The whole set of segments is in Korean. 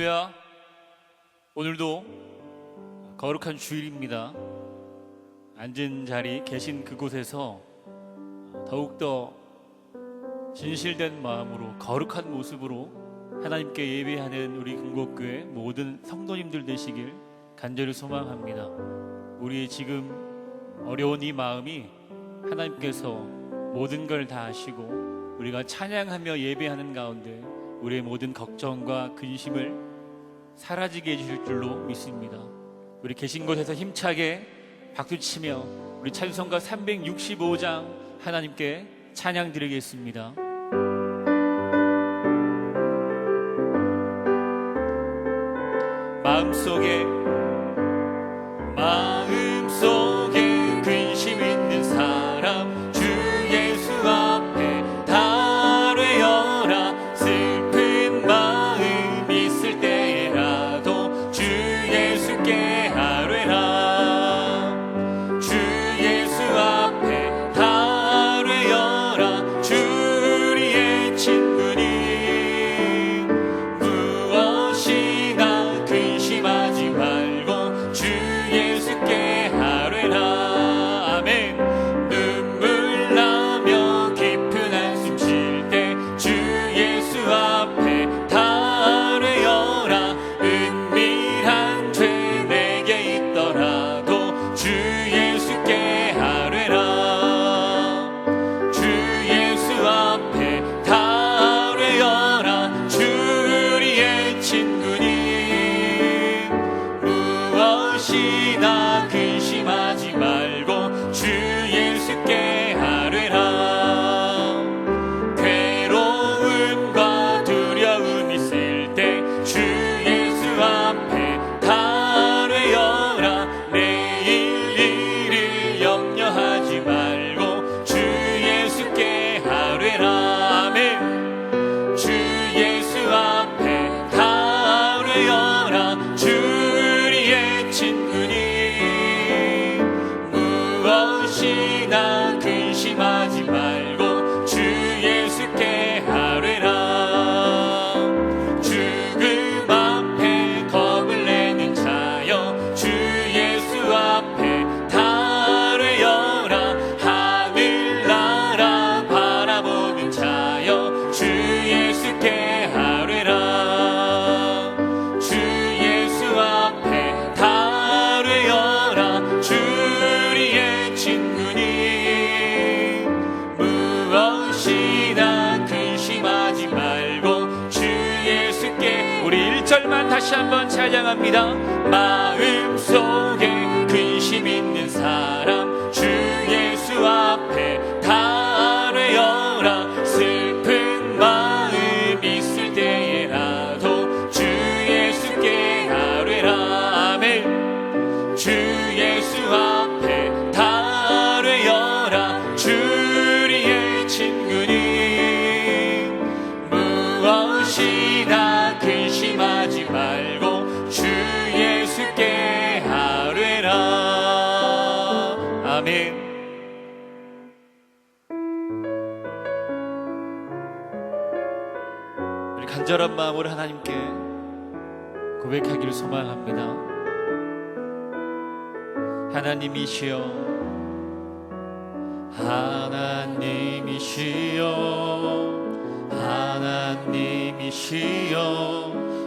할렐루야. 오늘도 거룩한 주일입니다. 앉은 자리 계신 그곳에서 더욱더 진실된 마음으로 거룩한 모습으로 하나님께 예배하는 우리 금곡교회 모든 성도님들 되시길 간절히 소망합니다. 우리의 지금 어려운 이 마음이 하나님께서 모든 걸 다 아시고 우리가 찬양하며 예배하는 가운데 우리의 모든 걱정과 근심을 사라지게 해주실 줄로 믿습니다. 우리 계신 곳에서 힘차게 박수치며 우리 찬송가 365장 하나님께 찬양 드리겠습니다. 마음속에 근심 있는 사람 주 예수 앞에 달뢰어라. 슬픈 마음 있을 때라도 주 예수께 아뢰라. 주 예수 앞에 달뢰어라. 주 우리의 친구니 무엇이나 근심하지 말고 주 예수께 아뢰라. 아멘. 눈물 나며 깊은 한숨 쉴 때 주 예수 앞에 달뢰어라. 은밀한 죄 내게 있더라도 주 예수께 아뢰라. 주 예수 앞에 달뢰어라. 주 우리의 친구니 무엇이나 근심하지 말고 주 예수께 아뢰라. 괴로움과 두려움 있을 때 주 예수 앞에 달뢰어라. 내일 일을 염려하지 말고 주 예수께 아뢰라. 아멘. 주 예수 앞에 달뢰어라. 주 우리의 친구니 무엇이나 근심하지 말고 주 예수께 아뢰라. 죽음 앞에 겁을 내는 자여 주 예수 앞에 달뢰어라. 하늘나라 바라보는 자여 주 예수께 아뢰라. 주 예수 앞에 달뢰어라. 주 우리의 친구니 무엇이나 근심하지 말고 주 예수께. 우리 1절만 다시 한번 찬양합니다. 마음속에 근심 있는 사람 주 예수 앞에 달뢰어라. 슬픈 마음 있을 때에라도 주 예수께 아뢰라. 아멘. 주 예수 앞에 달뢰어라. 주 우리의 친구니 무엇이나 근심하지 말고 주 예수께 아뢰라. 아멘. 우리 간절한 마음으로 하나님께 고백하기를 소망합니다. 하나님이시여, 하나님이시여, 하나님이시여,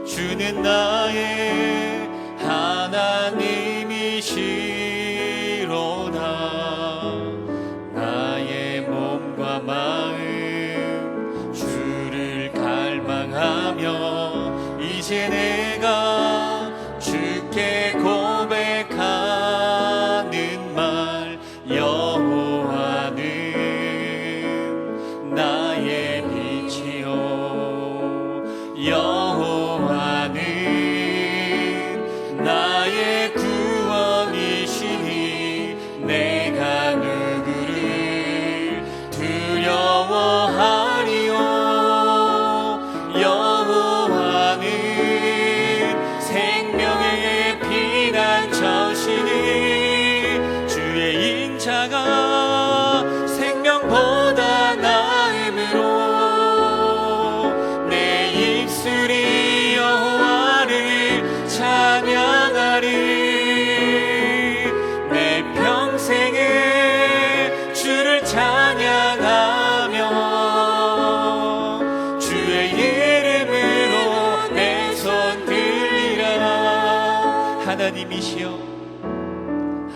주는 나의 하나님이시로다. 나의 몸과 마음 주를 갈망하며 이제 내가 주께 고백하는 말, 여호와는 나의 빛이요, 여호와는 나의 구원이시로다.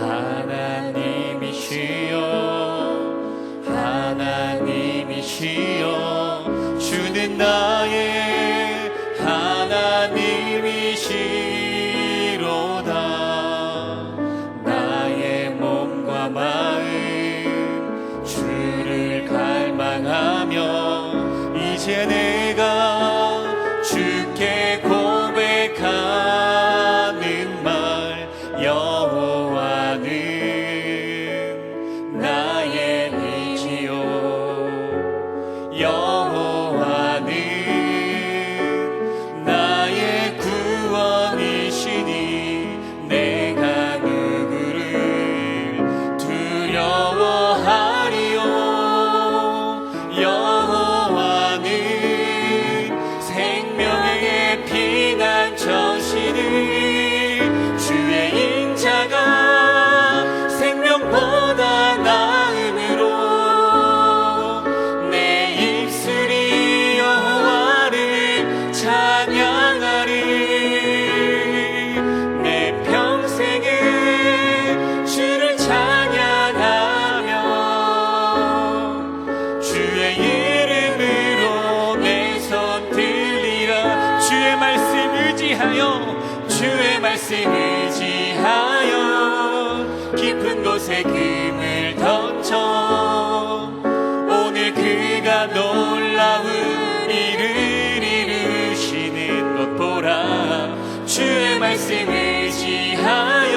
하나님이시여 하나님이시여 주는 나의 하나님이시로다. 나의 몸과 마음 주를 갈망하며 이제 내가 주께 고백하는 말 여호와는 나의 의지요 여호와는 나의 구원이시니 내가 누구를 두려워하리요. 여호와는 생명의 피난처시니 주의 인자가 생명보다 나음으로 내 입술이 여호와를 찬양하리. 내 평생에 주를 찬양하며 주의 이름으로 내 손 들리라. 주의 말씀 의지하여 주의 말씀 의지하여 깊은 곳에 금을 던져 오늘 그가 놀라운 일을 이루시는 것 보라. 주의 말씀 의지하여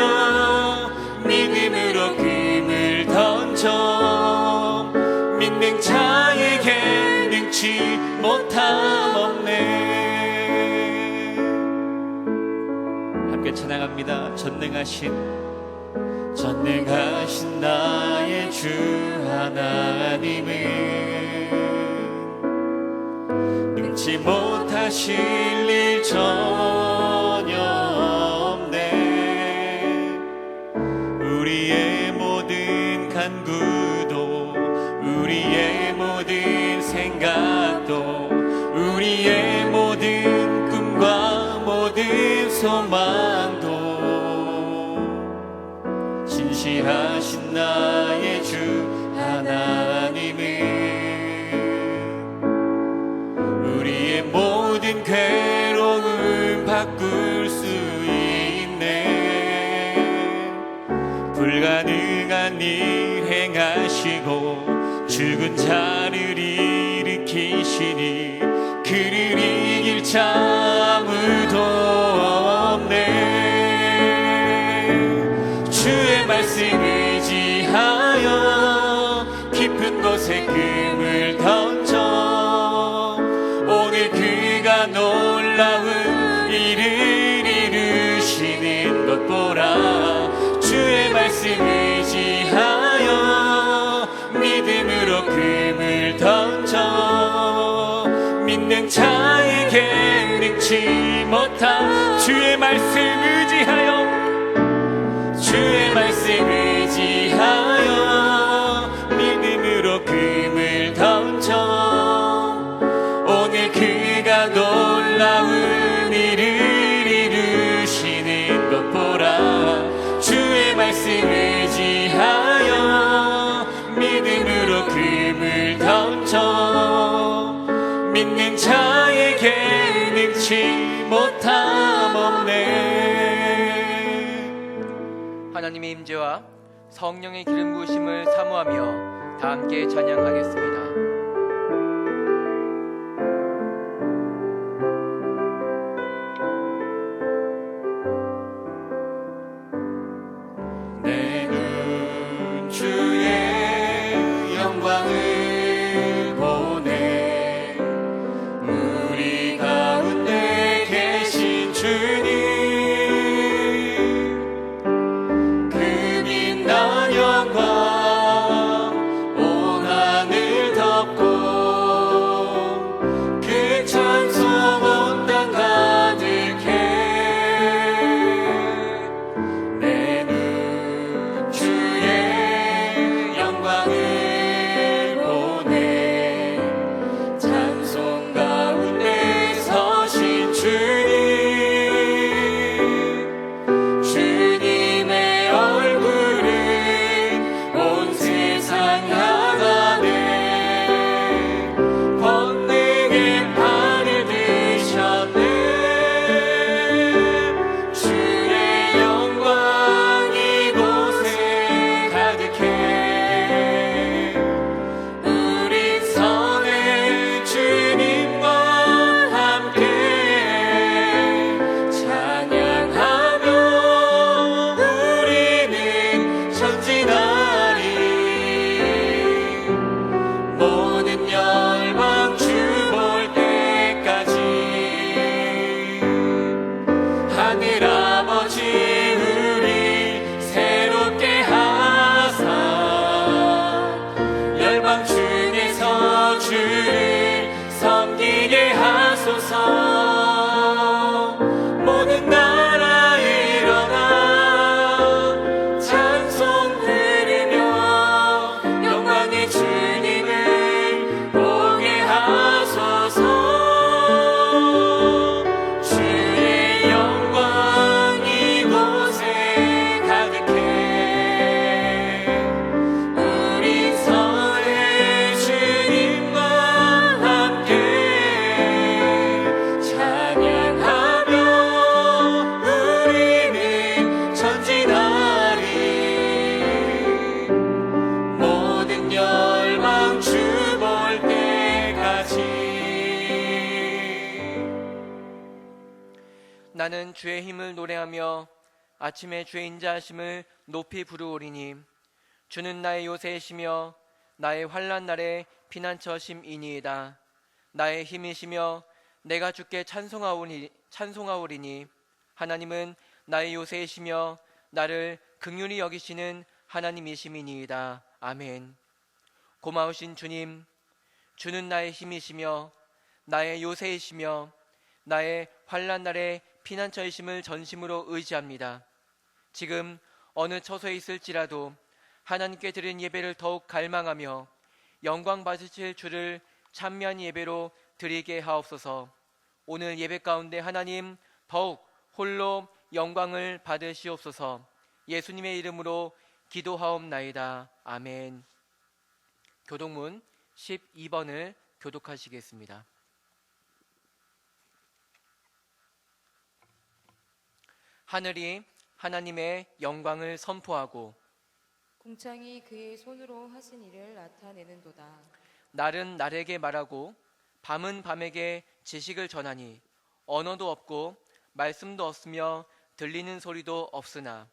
믿음으로 금을 던져 믿는 자에게 능치 못함 없네. 함께 찬양합니다. 전능하신 나의 주 하나님은 능치 못하실 일 전혀 없네. 우리의 모든 간구도 우리의 모든 생각도 우리의 모든 꿈과 모든 소망도 진실하신 나의 주 하나님은 우리의 모든 괴로움 바꿀 수 있네. 불가능한 일 행하시고 죽은 자를 일으키시니 그를 이길 자 아무도 없네. 주의 말씀 의지하여 깊은 곳에 금을 던져 오늘 그가 놀라운 일을 이루시는 것 보라. 주의 말씀 의지하여 믿음으로 금을 던져 믿는 자에게 능치 못한 주의 말씀 의지하여 주의 말씀 의지하여 믿음으로 금을 던져 오늘 그가 놀라운 일을 이루시는 것 보라. 주의 말씀 의지하여 믿음으로 금을 던져 믿는 자에게 능치 못함 없네. 하나님의 임재와 성령의 기름 부으심을 사모하며 다 함께 찬양하겠습니다. 내 눈 주의 영광을 보네. 우리 가운데 계신 주님 그 빛난 영광 온 하늘 더 나는 주의 힘을 노래하며 아침에 주의 인자하심을 높이 부르오리니 주는 나의 요새이시며 나의 환난 날에 피난처심이니이다. 나의 힘이시며 내가 주께 찬송하오리니 하나님은 나의 요새이시며 나를 긍휼히 여기시는 하나님이심이니이다. 아멘. 고마우신 주님, 주는 나의 힘이시며 나의 요새이시며 나의 환난 날에 피난처이심을 전심으로 의지합니다. 지금 어느 처소에 있을지라도 하나님께 드린 예배를 더욱 갈망하며 영광 받으실 주를 찬미한 예배로 드리게 하옵소서. 오늘 예배 가운데 하나님 더욱 홀로 영광을 받으시옵소서. 예수님의 이름으로 기도하옵나이다. 아멘. 교독문 12번을 교독하시겠습니다. 하늘이 하나님의 영광을 선포하고 궁창이 그의 손으로 하신 일을 나타내는도다. 날은 날에게 말하고 밤은 밤에게 지식을 전하니 언어도 없고 말씀도 없으며 들리는 소리도 없으나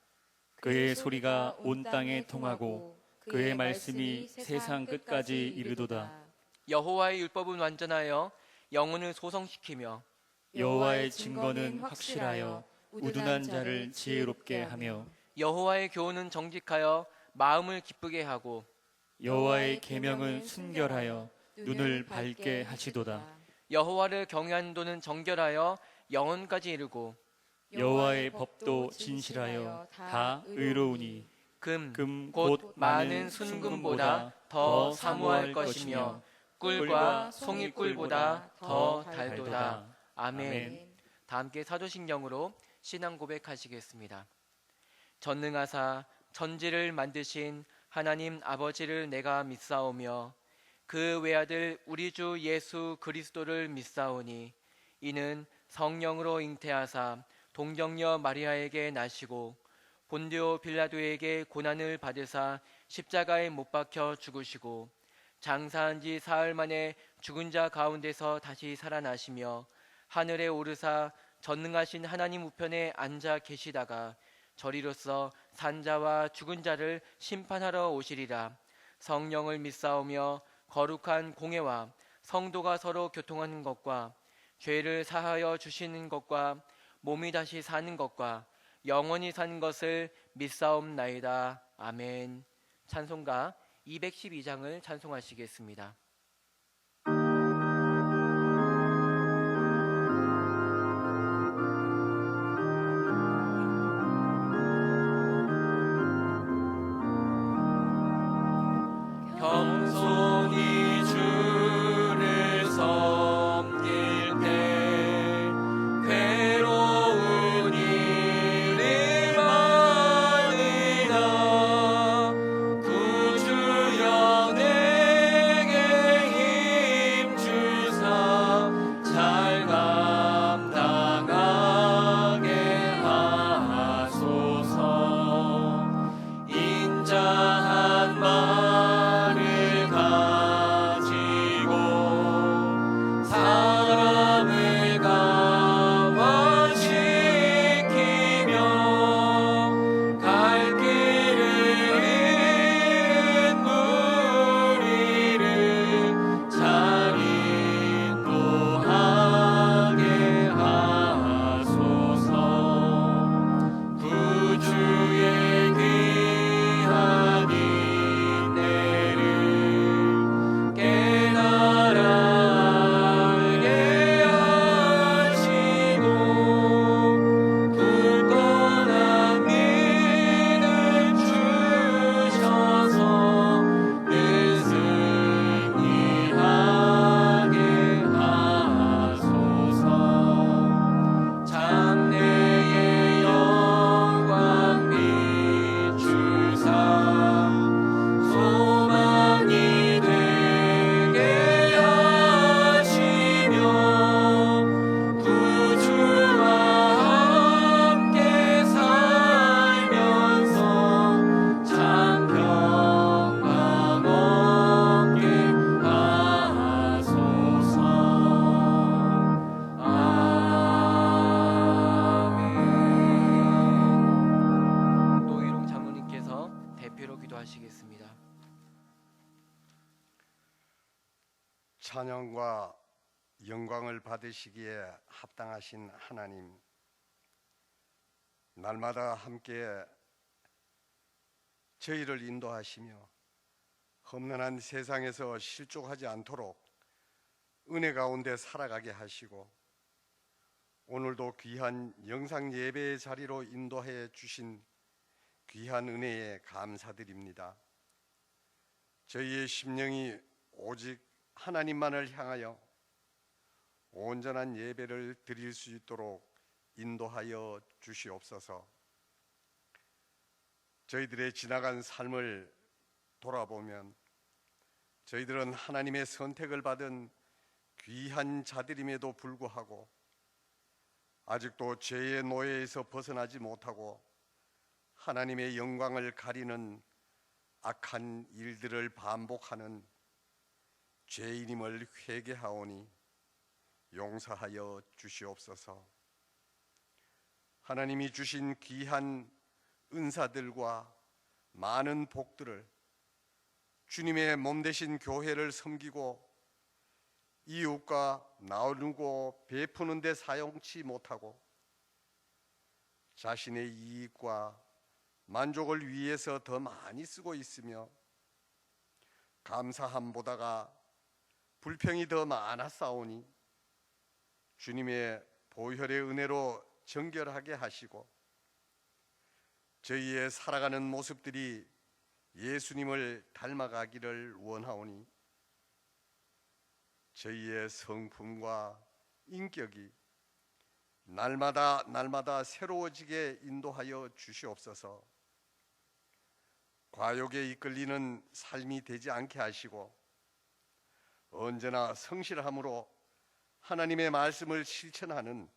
그의 소리가 온 땅에 통하고 그의 말씀이 세상 끝까지 이르도다. 여호와의 율법은 완전하여 영혼을 소성시키며 여호와의 증거는 확실하여 우둔한 자를 지혜롭게 하며 여호와의 교훈은 정직하여 마음을 기쁘게 하고 여호와의 계명은 순결하여 눈을 밝게 하시도다. 여호와를 경외하는 도는 정결하여 영혼까지 이르고 여호와의 법도 진실하여 다 의로우니 금 곧 많은 순금보다 더 사모할 것이며 꿀과 송이꿀보다 더 달도다. 아멘. 다 함께 사도신경으로 신앙 고백하시겠습니다. 전능하사 천지를 만드신 하나님 아버지를 내가 믿사오며 그 외아들 우리 주 예수 그리스도를 믿사오니 이는 성령으로 잉태하사 동정녀 마리아에게 나시고 본디오 빌라도에게 고난을 받으사 십자가에 못 박혀 죽으시고 장사한 지 사흘 만에 죽은 자 가운데서 다시 살아나시며 하늘에 오르사 전능하신 하나님 우편에 앉아 계시다가 저리로서 산자와 죽은 자를 심판하러 오시리라. 성령을 믿사오며 거룩한 공예와 성도가 서로 교통하는 것과 죄를 사하여 주시는 것과 몸이 다시 사는 것과 영원히 사는 것을 믿사옵나이다. 아멘. 찬송가 212장을 찬송하시겠습니다. 겸손히 주를 섬길 때 괴로운 일이 많으나 구주여 내게 기도하시겠습니다. 찬양과 영광을 받으시기에 합당하신 하나님, 날마다 함께 저희를 인도하시며 험난한 세상에서 실족하지 않도록 은혜 가운데 살아가게 하시고, 오늘도 귀한 영상 예배의 자리로 인도해 주신 귀한 은혜에 감사드립니다. 저희의 심령이 오직 하나님만을 향하여 온전한 예배를 드릴 수 있도록 인도하여 주시옵소서. 저희들의 지나간 삶을 돌아보면 저희들은 하나님의 선택을 받은 귀한 자들임에도 불구하고 아직도 죄의 노예에서 벗어나지 못하고 하나님의 영광을 가리는 악한 일들을 반복하는 죄인임을 회개하오니 용서하여 주시옵소서. 하나님이 주신 귀한 은사들과 많은 복들을 주님의 몸 되신 교회를 섬기고 이웃과 나누고 베푸는 데 사용치 못하고 자신의 이익과 만족을 위해서 더 많이 쓰고 있으며, 감사함보다가 불평이 더 많았사오니 주님의 보혈의 은혜로 정결하게 하시고 저희의 살아가는 모습들이 예수님을 닮아가기를 원하오니 저희의 성품과 인격이 날마다 새로워지게 인도하여 주시옵소서. 과욕에 이끌리는 삶이 되지 않게 하시고 언제나 성실함으로 하나님의 말씀을 실천하는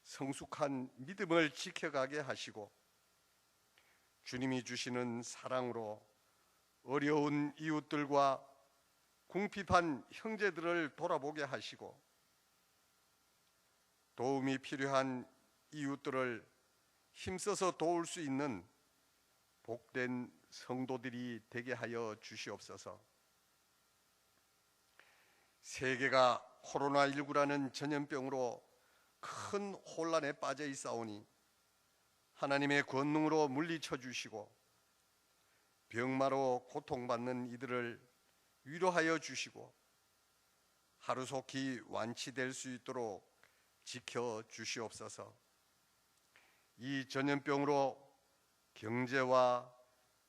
성숙한 믿음을 지켜가게 하시고, 주님이 주시는 사랑으로 어려운 이웃들과 궁핍한 형제들을 돌아보게 하시고, 도움이 필요한 이웃들을 힘써서 도울 수 있는 복된 성도들이 되게 하여 주시옵소서. 세계가 코로나19라는 전염병으로 큰 혼란에 빠져 있사오니 하나님의 권능으로 물리쳐 주시고 병마로 고통받는 이들을 위로하여 주시고 하루속히 완치될 수 있도록 지켜 주시옵소서. 이 전염병으로 경제와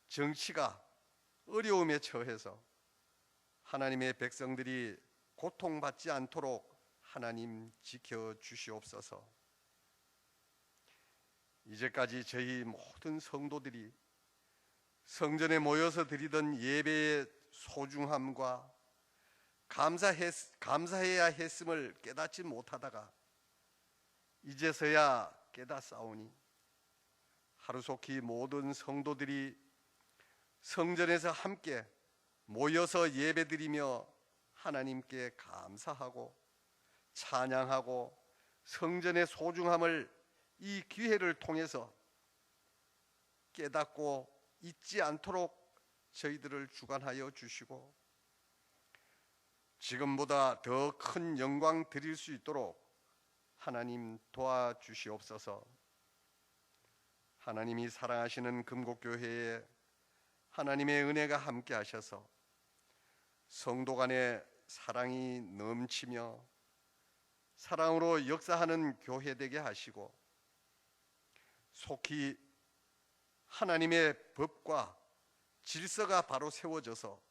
정치가 어려움에 처해서 하나님의 백성들이 고통받지 않도록 하나님 지켜 주시옵소서. 이제까지 저희 모든 성도들이 성전에 모여서 드리던 예배의 소중함과 감사해야 했음을 깨닫지 못하다가 이제서야 깨닫사오니 하루속히 모든 성도들이 성전에서 함께 모여서 예배드리며 하나님께 감사하고 찬양하고 성전의 소중함을 이 기회를 통해서 깨닫고 잊지 않도록 저희들을 주관하여 주시고 지금보다 더 큰 영광 드릴 수 있도록 하나님 도와주시옵소서. 하나님이 사랑하시는 금곡교회에 하나님의 은혜가 함께 하셔서 성도 간의 사랑이 넘치며 사랑으로 역사하는 교회 되게 하시고 속히 하나님의 법과 질서가 바로 세워져서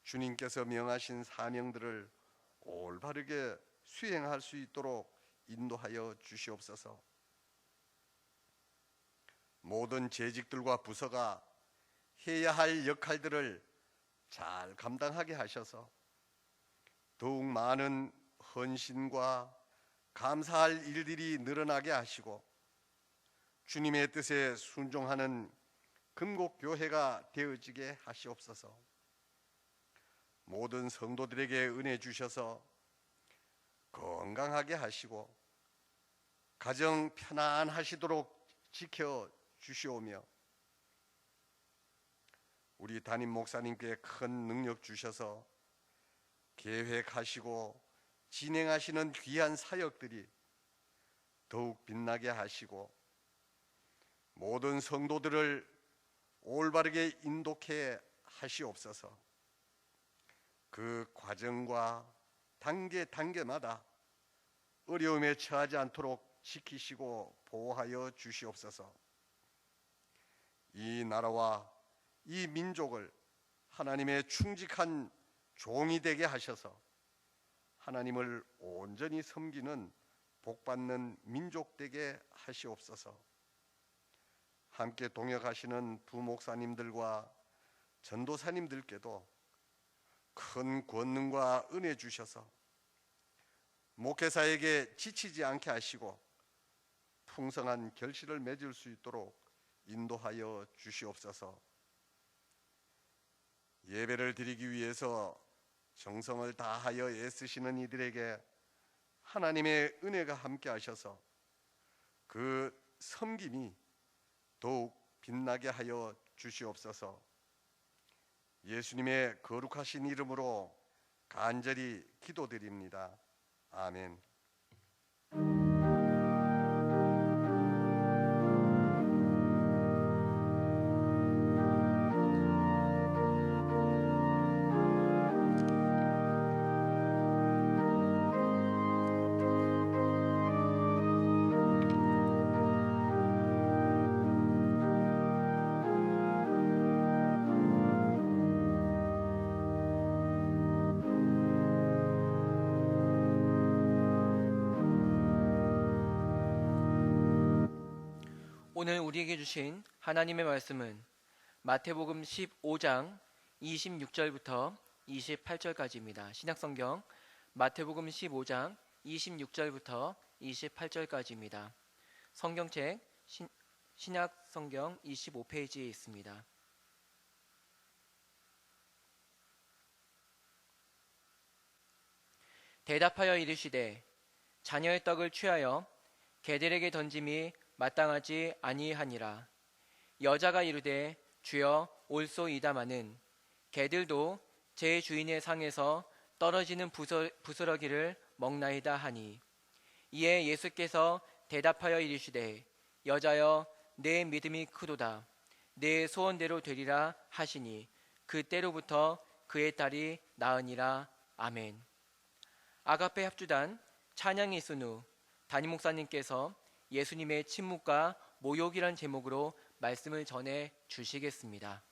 주님께서 명하신 사명들을 올바르게 수행할 수 있도록 인도하여 주시옵소서. 모든 재직들과 부서가 해야 할 역할들을 잘 감당하게 하셔서 더욱 많은 헌신과 감사할 일들이 늘어나게 하시고 주님의 뜻에 순종하는 금곡교회가 되어지게 하시옵소서. 모든 성도들에게 은혜 주셔서 건강하게 하시고 가정 편안하시도록 지켜 주시오며 우리 담임 목사님께 큰 능력 주셔서 계획하시고 진행하시는 귀한 사역들이 더욱 빛나게 하시고 모든 성도들을 올바르게 인도케 하시옵소서. 그 과정과 단계마다 어려움에 처하지 않도록 지키시고 보호하여 주시옵소서. 이 나라와 이 민족을 하나님의 충직한 종이 되게 하셔서 하나님을 온전히 섬기는 복받는 민족 되게 하시옵소서. 함께 동역하시는 부목사님들과 전도사님들께도 큰 권능과 은혜 주셔서 목회사에게 지치지 않게 하시고 풍성한 결실을 맺을 수 있도록 인도하여 주시옵소서. 예배를 드리기 위해서 정성을 다하여 애쓰시는 이들에게 하나님의 은혜가 함께 하셔서 그 섬김이 더욱 빛나게 하여 주시옵소서. 예수님의 거룩하신 이름으로 간절히 기도드립니다. 아멘. 오늘 우리에게 주신 하나님의 말씀은 마태복음 15장 26절부터 28절까지입니다. 신약성경 마태복음 15장 26절부터 28절까지입니다. 성경책 신약성경 25페이지에 있습니다. 대답하여 이르시되 자녀의 떡을 취하여 개들에게 던짐이 마땅하지 아니하니라. 여자가 이르되 주여 올소이다마는 개들도 제 주인의 상에서 떨어지는 부스러기를 먹나이다 하니, 이에 예수께서 대답하여 이르시되 여자여 내 믿음이 크도다. 내 소원대로 되리라 하시니 그때로부터 그의 딸이 나으니라. 아멘. 아가페 합주단 찬양이 있은 후 담임 목사님께서 예수님의 침묵과 모욕이란 제목으로 말씀을 전해 주시겠습니다.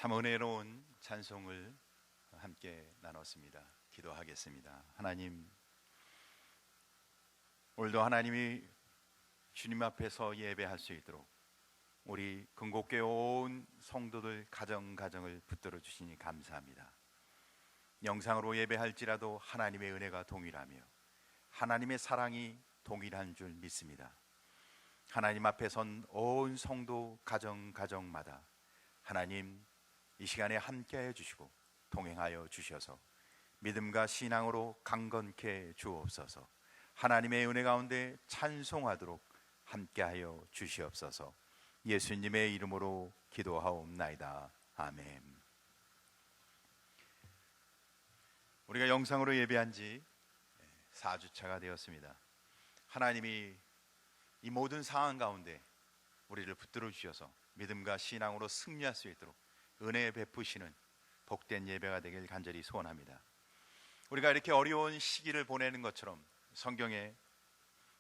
참 은혜로운 찬송을 함께 나눴습니다. 기도하겠습니다. 하나님, 오늘도 하나님이 주님 앞에서 예배할 수 있도록 우리 근곡교회 온 성도들 가정을 붙들어 주시니 감사합니다. 영상으로 예배할지라도 하나님의 은혜가 동일하며 하나님의 사랑이 동일한 줄 믿습니다. 하나님 앞에 선 온 성도 가정마다 하나님 이 시간에 함께하여 주시고 동행하여 주셔서 믿음과 신앙으로 강건케 주옵소서. 하나님의 은혜 가운데 찬송하도록 함께하여 주시옵소서. 예수님의 이름으로 기도하옵나이다. 아멘. 우리가 영상으로 예배한 지 4주차가 되었습니다. 하나님이 이 모든 상황 가운데 우리를 붙들어 주셔서 믿음과 신앙으로 승리할 수 있도록 은혜 베푸시는 복된 예배가 되길 간절히 소원합니다. 우리가 이렇게 어려운 시기를 보내는 것처럼 성경에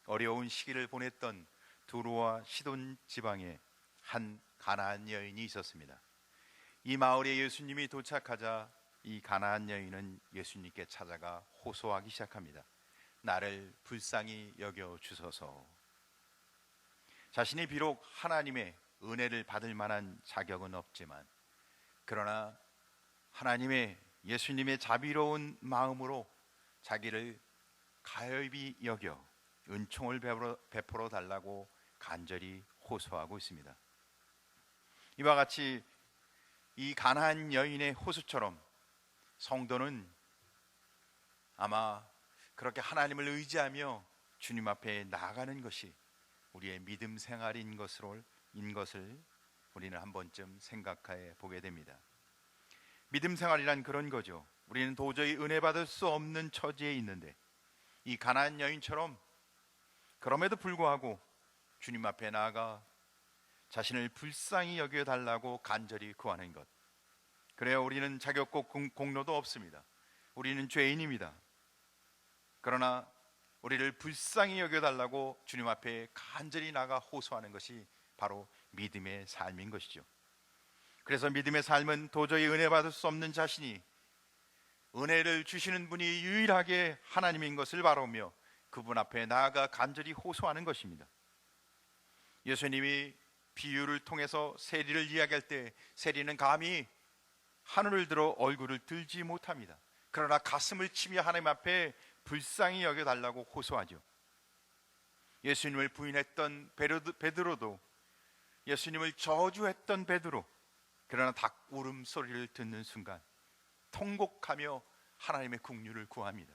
어려운 시기를 보냈던 두로와 시돈 지방에 한 가나안 여인이 있었습니다. 이 마을에 예수님이 도착하자 이 가나안 여인은 예수님께 찾아가 호소하기 시작합니다. 나를 불쌍히 여겨 주소서. 자신이 비록 하나님의 은혜를 받을 만한 자격은 없지만 그러나 하나님의 예수님의 자비로운 마음으로 자기를 가엾이 여겨 은총을 베풀어 달라고 간절히 호소하고 있습니다. 이와 같이 이 가나안 여인의 호소처럼 성도는 아마 그렇게 하나님을 의지하며 주님 앞에 나아가는 것이 우리의 믿음 생활인 것을 우리는 한 번쯤 생각해 보게 됩니다. 믿음 생활이란 그런 거죠. 우리는 도저히 은혜 받을 수 없는 처지에 있는데 이 가나안 여인처럼 그럼에도 불구하고 주님 앞에 나아가 자신을 불쌍히 여겨달라고 간절히 구하는 것. 그래야 우리는 자격고 공로도 없습니다. 우리는 죄인입니다. 그러나 우리를 불쌍히 여겨달라고 주님 앞에 간절히 나가 호소하는 것이 바로 믿음의 삶인 것이죠. 그래서 믿음의 삶은 도저히 은혜 받을 수 없는 자신이 은혜를 주시는 분이 유일하게 하나님인 것을 바라보며 그분 앞에 나아가 간절히 호소하는 것입니다. 예수님이 비유를 통해서 세리를 이야기할 때 세리는 감히 하늘을 들어 얼굴을 들지 못합니다. 그러나 가슴을 치며 하나님 앞에 불쌍히 여겨달라고 호소하죠. 예수님을 부인했던 베드로도, 예수님을 저주했던 베드로, 그러나 닭 울음소리를 듣는 순간 통곡하며 하나님의 긍휼을 구합니다.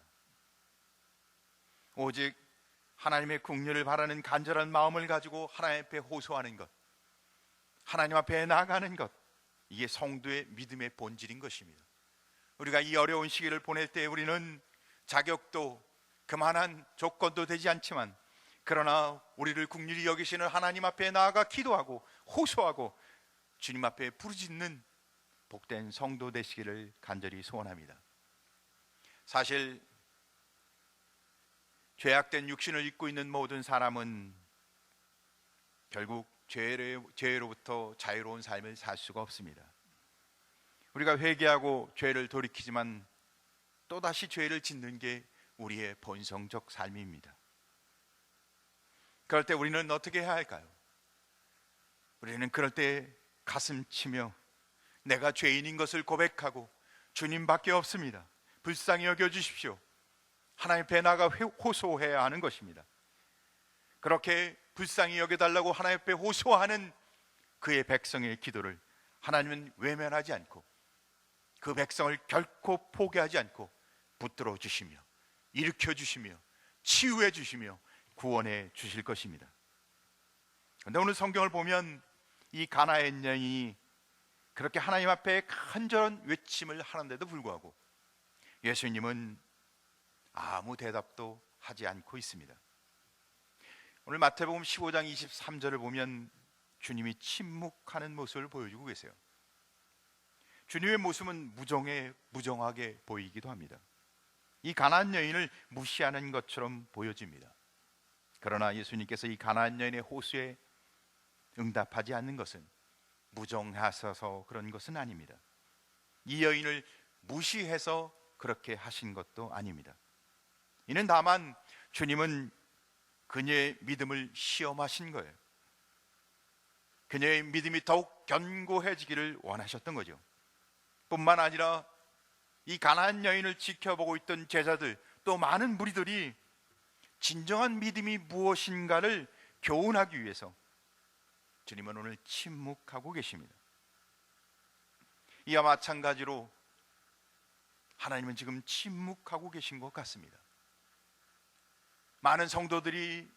오직 하나님의 긍휼을 바라는 간절한 마음을 가지고 하나님 앞에 호소하는 것, 하나님 앞에 나아가는 것, 이게 성도의 믿음의 본질인 것입니다. 우리가 이 어려운 시기를 보낼 때 우리는 자격도 그만한 조건도 되지 않지만 그러나 우리를 긍휼히 여기시는 하나님 앞에 나아가 기도하고 호소하고 주님 앞에 부르짖는 복된 성도 되시기를 간절히 소원합니다. 사실 죄악된 육신을 입고 있는 모든 사람은 결국 죄로부터 자유로운 삶을 살 수가 없습니다. 우리가 회개하고 죄를 돌이키지만 또다시 죄를 짓는 게 우리의 본성적 삶입니다. 그럴 때 우리는 어떻게 해야 할까요? 우리는 그럴 때 가슴 치며 내가 죄인인 것을 고백하고 주님밖에 없습니다, 불쌍히 여겨주십시오, 하나님 앞에 나가 호소해야 하는 것입니다. 그렇게 불쌍히 여겨달라고 하나님 앞에 호소하는 그의 백성의 기도를 하나님은 외면하지 않고 그 백성을 결코 포기하지 않고 붙들어 주시며 일으켜 주시며 치유해 주시며 구원해 주실 것입니다. 그런데 오늘 성경을 보면 이 가나안 여인이 그렇게 하나님 앞에 간절한 외침을 하는데도 불구하고 예수님은 아무 대답도 하지 않고 있습니다. 오늘 마태복음 15장 23절을 보면 주님이 침묵하는 모습을 보여주고 계세요. 주님의 모습은 무정하게 보이기도 합니다. 이 가나안 여인을 무시하는 것처럼 보여집니다. 그러나 예수님께서 이 가나안 여인의 호소에 응답하지 않는 것은 무정하셔서 그런 것은 아닙니다. 이 여인을 무시해서 그렇게 하신 것도 아닙니다. 이는 다만 주님은 그녀의 믿음을 시험하신 거예요. 그녀의 믿음이 더욱 견고해지기를 원하셨던 거죠. 뿐만 아니라 이 가나안 여인을 지켜보고 있던 제자들, 또 많은 무리들이 진정한 믿음이 무엇인가를 교훈하기 위해서 주님은 오늘 침묵하고 계십니다. 이와 마찬가지로 하나님은 지금 침묵하고 계신 것 같습니다. 많은 성도들이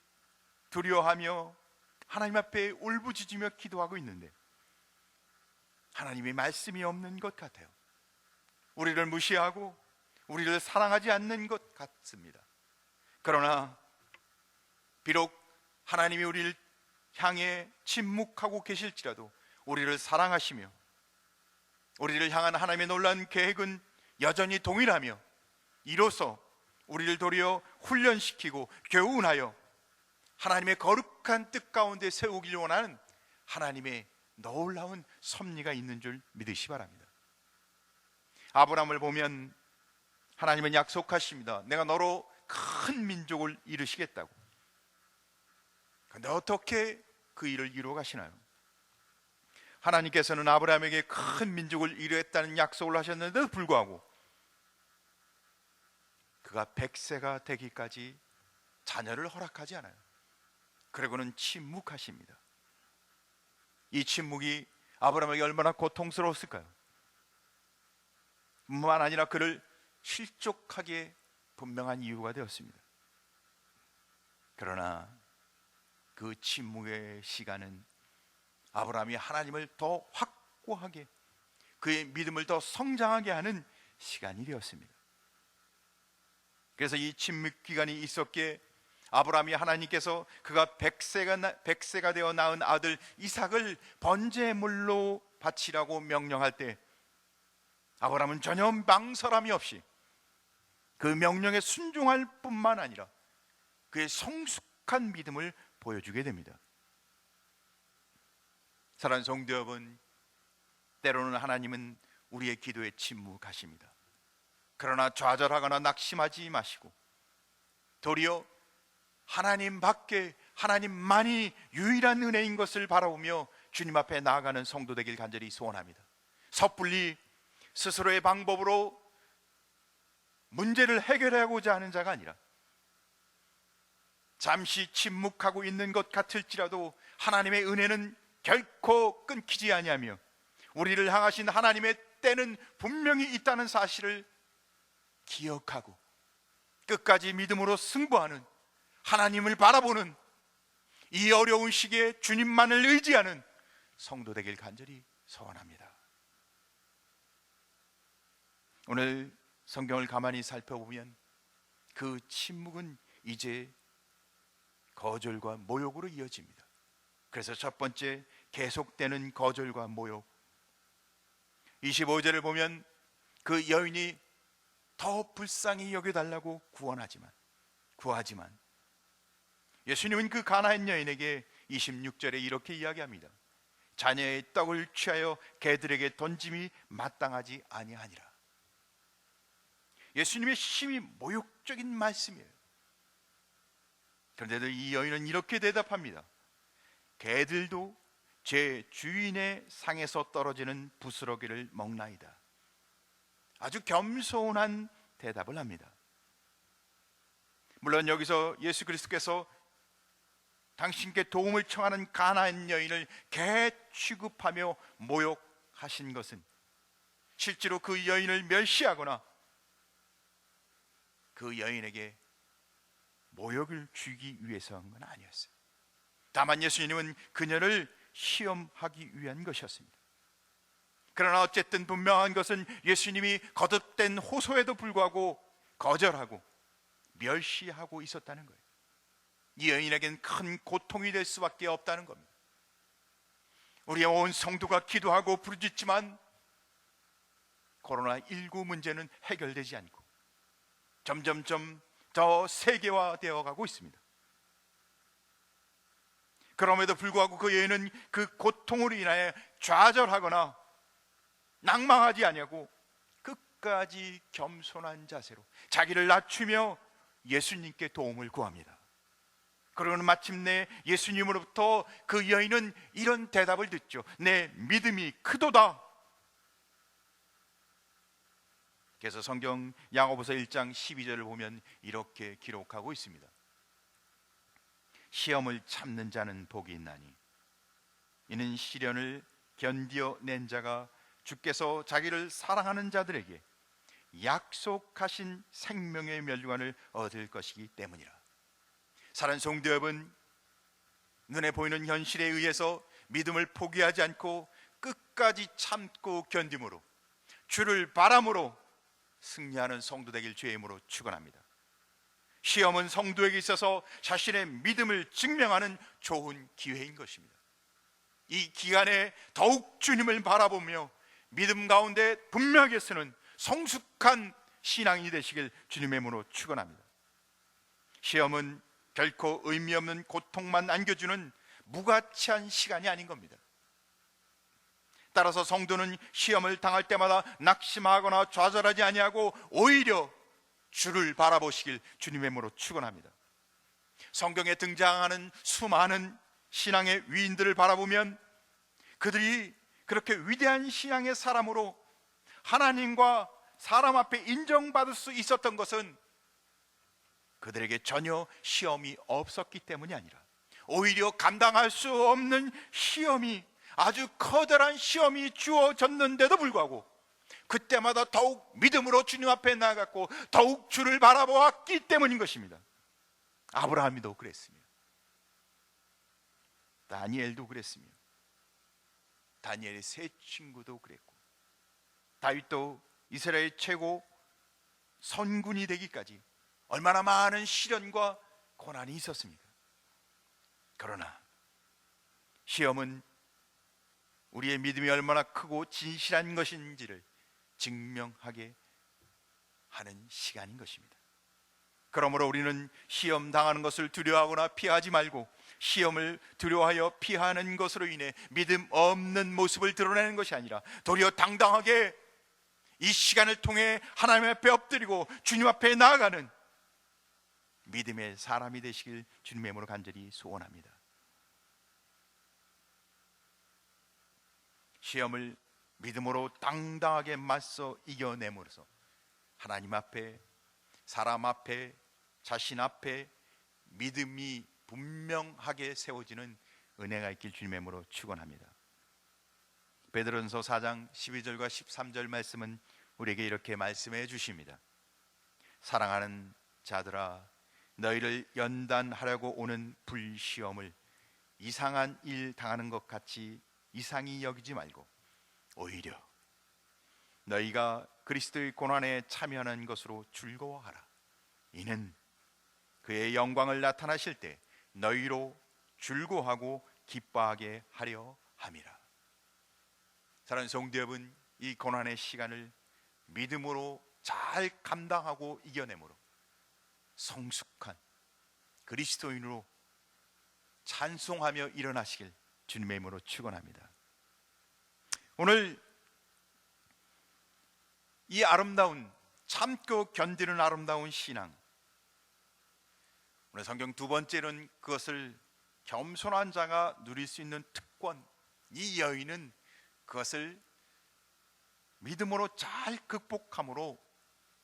두려워하며 하나님 앞에 울부짖으며 기도하고 있는데 하나님의 말씀이 없는 것 같아요. 우리를 무시하고 우리를 사랑하지 않는 것 같습니다. 그러나 비록 하나님이 우리를 향해 침묵하고 계실지라도 우리를 사랑하시며 우리를 향한 하나님의 놀라운 계획은 여전히 동일하며 이로써 우리를 도리어 훈련시키고 교훈하여 하나님의 거룩한 뜻 가운데 세우길 원하는 하나님의 놀라운 섭리가 있는 줄 믿으시 바랍니다. 아브라함을 보면 하나님은 약속하십니다. 내가 너로 큰 민족을 이루시겠다고. 그런데 어떻게 그 일을 이루어 가시나요? 하나님께서는 아브라함에게 큰 민족을 이루겠다는 약속을 하셨는데도 불구하고 그가 100세가 되기까지 자녀를 허락하지 않아요. 그리고는 침묵하십니다. 이 침묵이 아브라함에게 얼마나 고통스러웠을까요? 뿐만 아니라 그를 실족하게 분명한 이유가 되었습니다. 그러나 그 침묵의 시간은 아브라함이 하나님을 더 확고하게, 그의 믿음을 더 성장하게 하는 시간이 되었습니다. 그래서 이 침묵 기간이 있었기에 아브라함이 하나님께서 그가 100세가 되어 낳은 아들 이삭을 번제물로 바치라고 명령할 때 아브라함은 전혀 망설함이 없이 그 명령에 순종할 뿐만 아니라 그의 성숙한 믿음을 보여주게 됩니다. 사랑하는 성도 여러분, 때로는 하나님은 우리의 기도에 침묵하십니다. 그러나 좌절하거나 낙심하지 마시고 도리어 하나님 밖에 하나님만이 유일한 은혜인 것을 바라보며 주님 앞에 나아가는 성도 되길 간절히 소원합니다. 섣불리 스스로의 방법으로 문제를 해결하고자 하는 자가 아니라 잠시 침묵하고 있는 것 같을지라도 하나님의 은혜는 결코 끊기지 아니하며 우리를 향하신 하나님의 때는 분명히 있다는 사실을 기억하고 끝까지 믿음으로 승부하는, 하나님을 바라보는, 이 어려운 시기에 주님만을 의지하는 성도 되길 간절히 소원합니다. 오늘 성경을 가만히 살펴보면 그 침묵은 이제 거절과 모욕으로 이어집니다. 그래서 첫 번째, 계속되는 거절과 모욕. 25절을 보면 그 여인이 더 불쌍히 여겨달라고 구하지만 예수님은 그 가나안 여인에게 26절에 이렇게 이야기합니다. 자녀의 떡을 취하여 개들에게 던짐이 마땅하지 아니하니라. 예수님의 심히 모욕적인 말씀이에요. 그런데도 이 여인은 이렇게 대답합니다. 개들도 제 주인의 상에서 떨어지는 부스러기를 먹나이다. 아주 겸손한 대답을 합니다. 물론 여기서 예수 그리스도께서 당신께 도움을 청하는 가나안 여인을 개 취급하며 모욕하신 것은 실제로 그 여인을 멸시하거나 그 여인에게 모욕을 주기 위해서 한 건 아니었어요. 다만 예수님은 그녀를 시험하기 위한 것이었습니다. 그러나 어쨌든 분명한 것은 예수님이 거듭된 호소에도 불구하고 거절하고 멸시하고 있었다는 거예요. 이 여인에겐 큰 고통이 될 수밖에 없다는 겁니다. 우리의 온 성도가 기도하고 부르짖지만 코로나19 문제는 해결되지 않고 점점점 더 세계화되어 가고 있습니다. 그럼에도 불구하고 그 여인은 그 고통으로 인하여 좌절하거나 낭망하지 아니하고 끝까지 겸손한 자세로 자기를 낮추며 예수님께 도움을 구합니다. 그러고는 마침내 예수님으로부터 그 여인은 이런 대답을 듣죠. 내 믿음이 크도다. 그래서 성경 야고보서 1장 12절을 보면 이렇게 기록하고 있습니다. 시험을 참는 자는 복이 있나니 이는 시련을 견디어낸 자가 주께서 자기를 사랑하는 자들에게 약속하신 생명의 멸관을 얻을 것이기 때문이라. 사랑하는 성도 여러분, 눈에 보이는 현실에 의해서 믿음을 포기하지 않고 끝까지 참고 견딤으로 주를 바람으로 승리하는 성도 되길 주의 이름으로 축원합니다. 시험은 성도에게 있어서 자신의 믿음을 증명하는 좋은 기회인 것입니다. 이 기간에 더욱 주님을 바라보며 믿음 가운데 분명하게 서는 성숙한 신앙이 되시길 주님의 이름으로 축원합니다. 시험은 결코 의미 없는 고통만 안겨주는 무가치한 시간이 아닌 겁니다. 따라서 성도는 시험을 당할 때마다 낙심하거나 좌절하지 아니하고 오히려 주를 바라보시길 주님의 이름으로 축원합니다. 성경에 등장하는 수많은 신앙의 위인들을 바라보면 그들이 그렇게 위대한 신앙의 사람으로 하나님과 사람 앞에 인정받을 수 있었던 것은 그들에게 전혀 시험이 없었기 때문이 아니라 오히려 감당할 수 없는 시험이, 아주 커다란 시험이 주어졌는데도 불구하고 그때마다 더욱 믿음으로 주님 앞에 나아갔고 더욱 주를 바라보았기 때문인 것입니다. 아브라함이도 그랬으며 다니엘도 그랬으며 다니엘의 세 친구도 그랬고 다윗도 이스라엘 최고 선군이 되기까지 얼마나 많은 시련과 고난이 있었습니까? 그러나 시험은 우리의 믿음이 얼마나 크고 진실한 것인지를 증명하게 하는 시간인 것입니다. 그러므로 우리는 시험 당하는 것을 두려워하거나 피하지 말고 시험을 두려워하여 피하는 것으로 인해 믿음 없는 모습을 드러내는 것이 아니라 도리어 당당하게 이 시간을 통해 하나님 앞에 엎드리고 주님 앞에 나아가는 믿음의 사람이 되시길 주님의 이름으로 간절히 소원합니다. 시험을 믿음으로 당당하게 맞서 이겨내므로써 하나님 앞에, 사람 앞에, 자신 앞에 믿음이 분명하게 세워지는 은혜가 있길 주님의 이름으로 축원합니다. 베드로전서 4장 12절과 13절 말씀은 우리에게 이렇게 말씀해 주십니다. 사랑하는 자들아, 너희를 연단하려고 오는 불시험을 이상한 일 당하는 것 같이 이상히 여기지 말고 오히려 너희가 그리스도의 고난에 참여하는 것으로 즐거워하라. 이는 그의 영광을 나타나실 때 너희로 즐거워하고 기뻐하게 하려 함이라. 사랑하는 성도 여러분, 이 고난의 시간을 믿음으로 잘 감당하고 이겨내므로 성숙한 그리스도인으로 찬송하며 일어나시길 주님의 이름으로 축원합니다. 오늘 이 아름다운, 참고 견디는 아름다운 신앙, 오늘 성경 두 번째는 그것을 겸손한 자가 누릴 수 있는 특권, 이 여인은 그것을 믿음으로 잘 극복함으로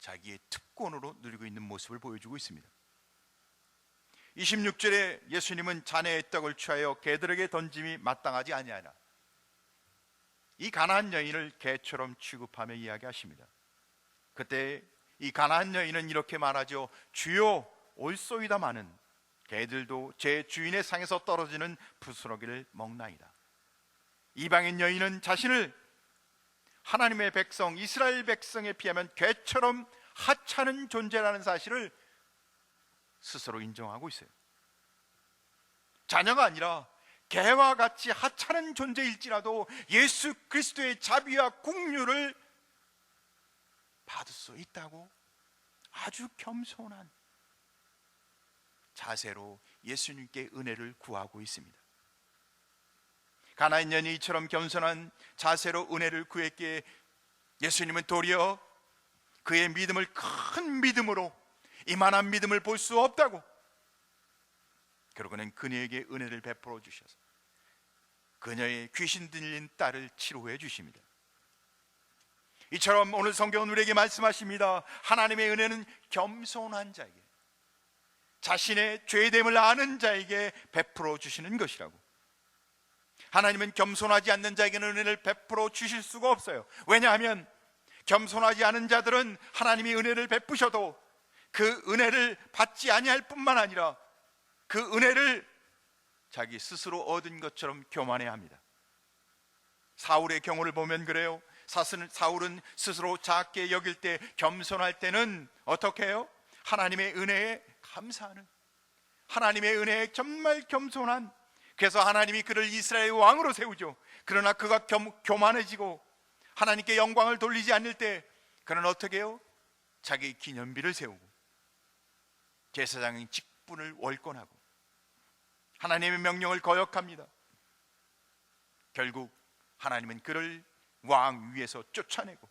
자기의 특권으로 누리고 있는 모습을 보여주고 있습니다. 26절에 예수님은 자네의 떡을 취하여 개들에게 던짐이 마땅하지 아니하나 이 가나안 여인을 개처럼 취급하며 이야기하십니다. 그때 이 가나안 여인은 이렇게 말하죠. 주여, 올소이다마는 개들도 제 주인의 상에서 떨어지는 부스러기를 먹나이다. 이방인 여인은 자신을 하나님의 백성, 이스라엘 백성에 비하면 개처럼 하찮은 존재라는 사실을 스스로 인정하고 있어요. 자녀가 아니라 개와 같이 하찮은 존재일지라도 예수 그리스도의 자비와 긍휼을 받을 수 있다고 아주 겸손한 자세로 예수님께 은혜를 구하고 있습니다. 가나안 여인이 이처럼 겸손한 자세로 은혜를 구했기에 예수님은 도리어 그의 믿음을 큰 믿음으로, 이만한 믿음을 볼 수 없다고, 결국은 그녀에게 은혜를 베풀어 주셔서 그녀의 귀신 들린 딸을 치료해 주십니다. 이처럼 오늘 성경은 우리에게 말씀하십니다. 하나님의 은혜는 겸손한 자에게, 자신의 죄됨을 아는 자에게 베풀어 주시는 것이라고. 하나님은 겸손하지 않는 자에게는 은혜를 베풀어 주실 수가 없어요. 왜냐하면 겸손하지 않은 자들은 하나님이 은혜를 베푸셔도 그 은혜를 받지 아니할 뿐만 아니라 그 은혜를 자기 스스로 얻은 것처럼 교만해야 합니다. 사울의 경우를 보면 그래요. 사울은 스스로 작게 여길 때, 겸손할 때는 어떻게 해요? 하나님의 은혜에 감사하는, 하나님의 은혜에 정말 겸손한, 그래서 하나님이 그를 이스라엘의 왕으로 세우죠. 그러나 그가 교만해지고 하나님께 영광을 돌리지 않을 때 그는 어떻게 해요? 자기 기념비를 세우고 제사장의 직분을 월권하고 하나님의 명령을 거역합니다. 결국 하나님은 그를 왕 위에서 쫓아내고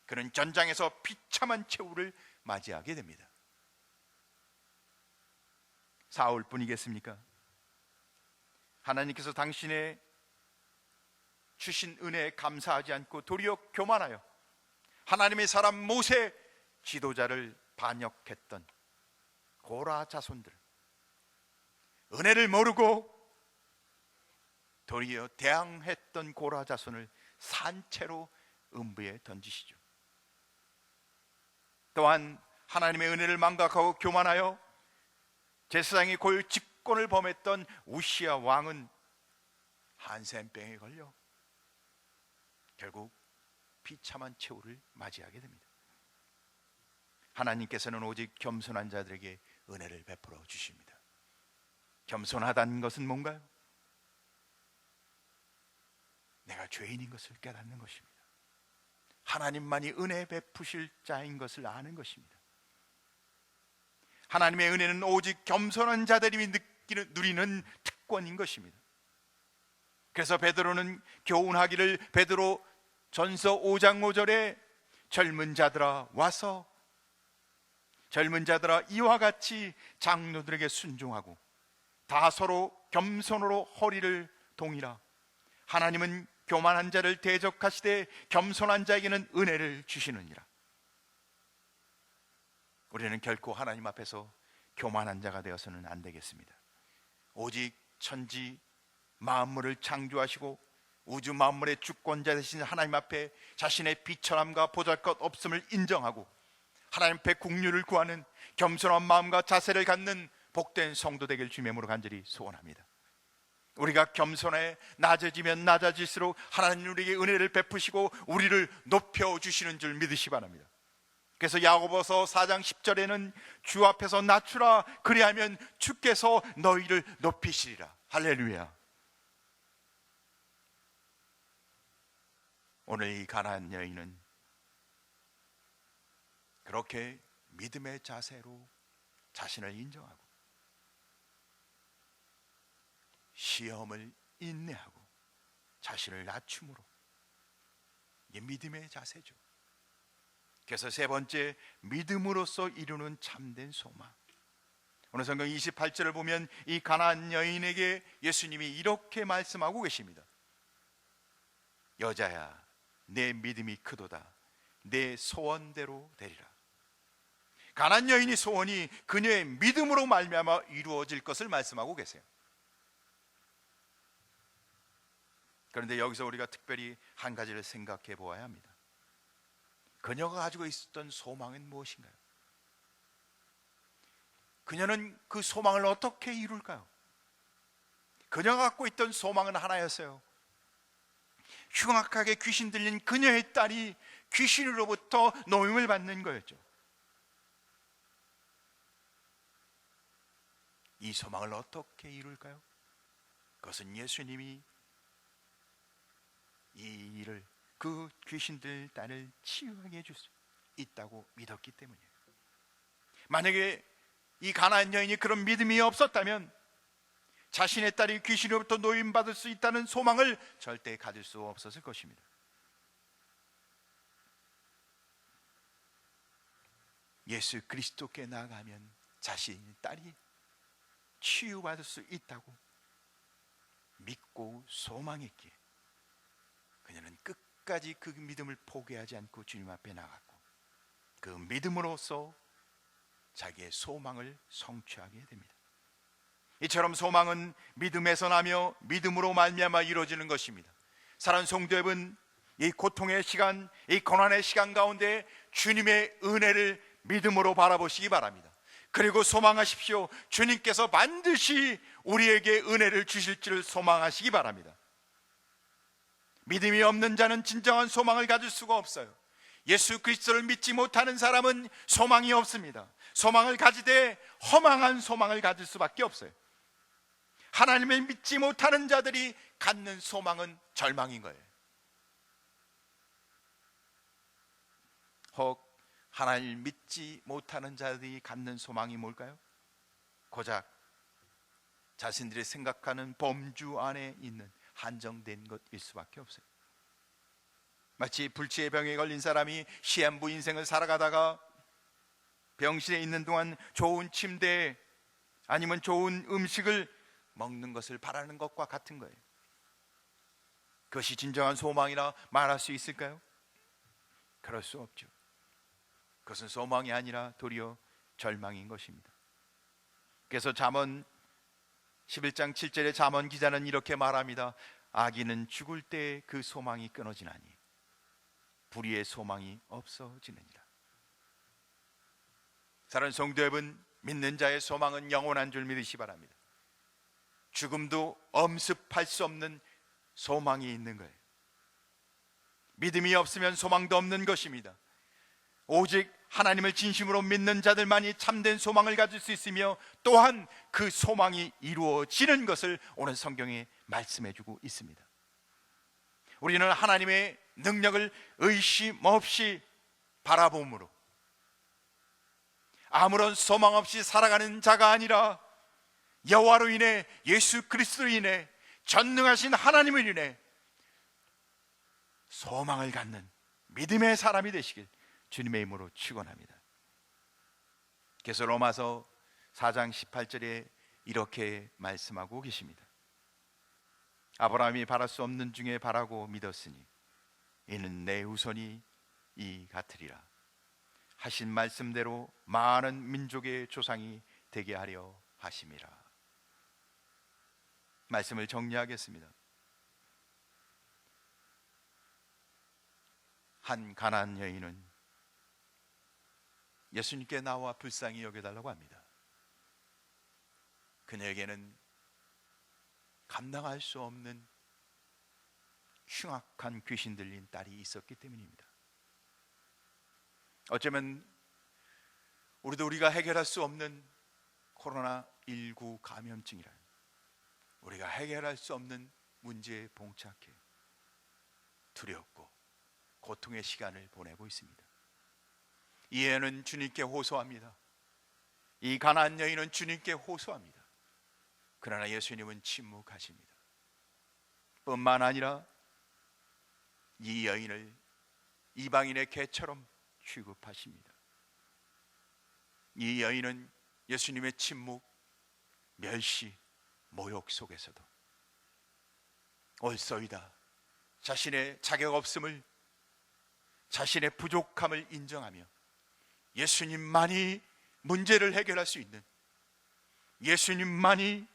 그는 전장에서 비참한 최후를 맞이하게 됩니다. 사울뿐이겠습니까? 하나님께서 당신의 주신 은혜에 감사하지 않고 도리어 교만하여 하나님의 사람 모세 지도자를 반역했던 고라 자손들, 은혜를 모르고 도리어 대항했던 고라 자손을 산채로 음부에 던지시죠. 또한 하나님의 은혜를 망각하고 교만하여 제사장의 고유 직권을 범했던 우시야 왕은 한센병에 걸려 결국 비참한 최후를 맞이하게 됩니다. 하나님께서는 오직 겸손한 자들에게 은혜를 베풀어 주십니다. 겸손하다는 것은 뭔가요? 내가 죄인인 것을 깨닫는 것입니다. 하나님만이 은혜 베푸실 자인 것을 아는 것입니다. 하나님의 은혜는 오직 겸손한 자들이 누리는 특권인 것입니다. 그래서 베드로는 교훈하기를, 베드로 전서 5장 5절에 젊은 자들아 와서, 젊은 자들아 이와 같이 장로들에게 순종하고 다 서로 겸손으로 허리를 동이라. 하나님은 교만한 자를 대적하시되 겸손한 자에게는 은혜를 주시느니라. 우리는 결코 하나님 앞에서 교만한 자가 되어서는 안 되겠습니다. 오직 천지 만물을 창조하시고 우주 만물의 주권자 되신 하나님 앞에 자신의 비천함과 보잘것없음을 인정하고 하나님 앞에 국류를 구하는 겸손한 마음과 자세를 갖는 복된 성도 되길 주님의 이름으로 간절히 소원합니다. 우리가 겸손해 낮아지면 낮아질수록 하나님 우리에게 은혜를 베푸시고 우리를 높여주시는 줄 믿으시 바랍니다. 그래서 야고보서 4장 10절에는 주 앞에서 낮추라, 그리하면 주께서 너희를 높이시리라. 할렐루야. 오늘 이 가나안 여인은 그렇게 믿음의 자세로 자신을 인정하고 시험을 인내하고 자신을 낮춤으로, 이게 믿음의 자세죠. 그래서 세 번째, 믿음으로써 이루는 참된 소망. 오늘 성경 28절을 보면 이 가나안 여인에게 예수님이 이렇게 말씀하고 계십니다. 여자야, 내 믿음이 크도다. 내 소원대로 되리라. 가나안 여인의 소원이 그녀의 믿음으로 말미암아 이루어질 것을 말씀하고 계세요. 그런데 여기서 우리가 특별히 한 가지를 생각해 보아야 합니다. 그녀가 가지고 있었던 소망은 무엇인가요? 그녀는 그 소망을 어떻게 이룰까요? 그녀가 갖고 있던 소망은 하나였어요. 흉악하게 귀신 들린 그녀의 딸이 귀신으로부터 노임을 받는 거였죠. 이 소망을 어떻게 이룰까요? 그것은 예수님이 이 일을, 그 귀신 들린 딸을 치유하게 해줄 수 있다고 믿었기 때문이에요. 만약에 이 가나안 여인이 그런 믿음이 없었다면 자신의 딸이 귀신으로부터 노임받을 수 있다는 소망을 절대 가질 수 없었을 것입니다. 예수 그리스도께 나아가면 자신의 딸이 치유받을 수 있다고 믿고 소망했기에 그녀는 끝까지 그 믿음을 포기하지 않고 주님 앞에 나갔고, 그 믿음으로써 자기의 소망을 성취하게 됩니다. 이처럼 소망은 믿음에서 나며 믿음으로 말미암아 이루어지는 것입니다. 사랑하는 성도 여러분, 이 고통의 시간, 이 고난의 시간 가운데 주님의 은혜를 믿음으로 바라보시기 바랍니다. 그리고 소망하십시오. 주님께서 반드시 우리에게 은혜를 주실 줄을 소망하시기 바랍니다. 믿음이 없는 자는 진정한 소망을 가질 수가 없어요. 예수 그리스도를 믿지 못하는 사람은 소망이 없습니다. 소망을 가지되 허망한 소망을 가질 수밖에 없어요. 하나님을 믿지 못하는 자들이 갖는 소망은 절망인 거예요. 혹 하나님을 믿지 못하는 자들이 갖는 소망이 뭘까요? 고작 자신들이 생각하는 범주 안에 있는 한정된 것일 수밖에 없어요. 마치 불치의 병에 걸린 사람이 시한부 인생을 살아가다가 병실에 있는 동안 좋은 침대 아니면 좋은 음식을 먹는 것을 바라는 것과 같은 거예요. 그것이 진정한 소망이라 말할 수 있을까요? 그럴 수 없죠. 그것은 소망이 아니라 도리어 절망인 것입니다. 그래서 잠언 11장 7절에 잠언 기자는 이렇게 말합니다. 악인은 죽을 때 그 소망이 끊어지나니 불의의 소망이 없어지느니라. 사랑하는 성도 여러분, 믿는 자의 소망은 영원한 줄 믿으시 바랍니다. 죽음도 엄습할 수 없는 소망이 있는 거예요. 믿음이 없으면 소망도 없는 것입니다. 오직 하나님을 진심으로 믿는 자들만이 참된 소망을 가질 수 있으며 또한 그 소망이 이루어지는 것을 오늘 성경에 말씀해 주고 있습니다. 우리는 하나님의 능력을 의심 없이 바라봄으로 아무런 소망 없이 살아가는 자가 아니라 여호와로 인해, 예수 그리스도로 인해, 전능하신 하나님을 인해 소망을 갖는 믿음의 사람이 되시길 주님의 이름으로 축원합니다. 그래서 로마서 4장 18절에 이렇게 말씀하고 계십니다. 아브라함이 바랄 수 없는 중에 바라고 믿었으니 이는 내 후손이 이 같으리라 하신 말씀대로 많은 민족의 조상이 되게 하려 하심이라. 말씀을 정리하겠습니다. 한 가나안 여인은 예수님께 나와 불쌍히 여겨달라고 합니다. 그녀에게는 감당할 수 없는 흉악한 귀신 들린 딸이 있었기 때문입니다. 어쩌면 우리가 해결할 수 없는 코로나19 감염증이라 우리가 해결할 수 없는 문제에 봉착해 두렵고 고통의 시간을 보내고 있습니다. 이 여인은 주님께 호소합니다. 이 가나안 여인은 주님께 호소합니다. 그러나 예수님은 침묵하십니다. 뿐만 아니라 이 여인을 이방인의 개처럼 취급하십니다. 이 여인은 예수님의 침묵, 멸시, 모욕 속에서도 옳소이다 자신의 자격 없음을, 자신의 부족함을 인정하며 예수님만이 문제를 해결할 수 있는, 예수님만이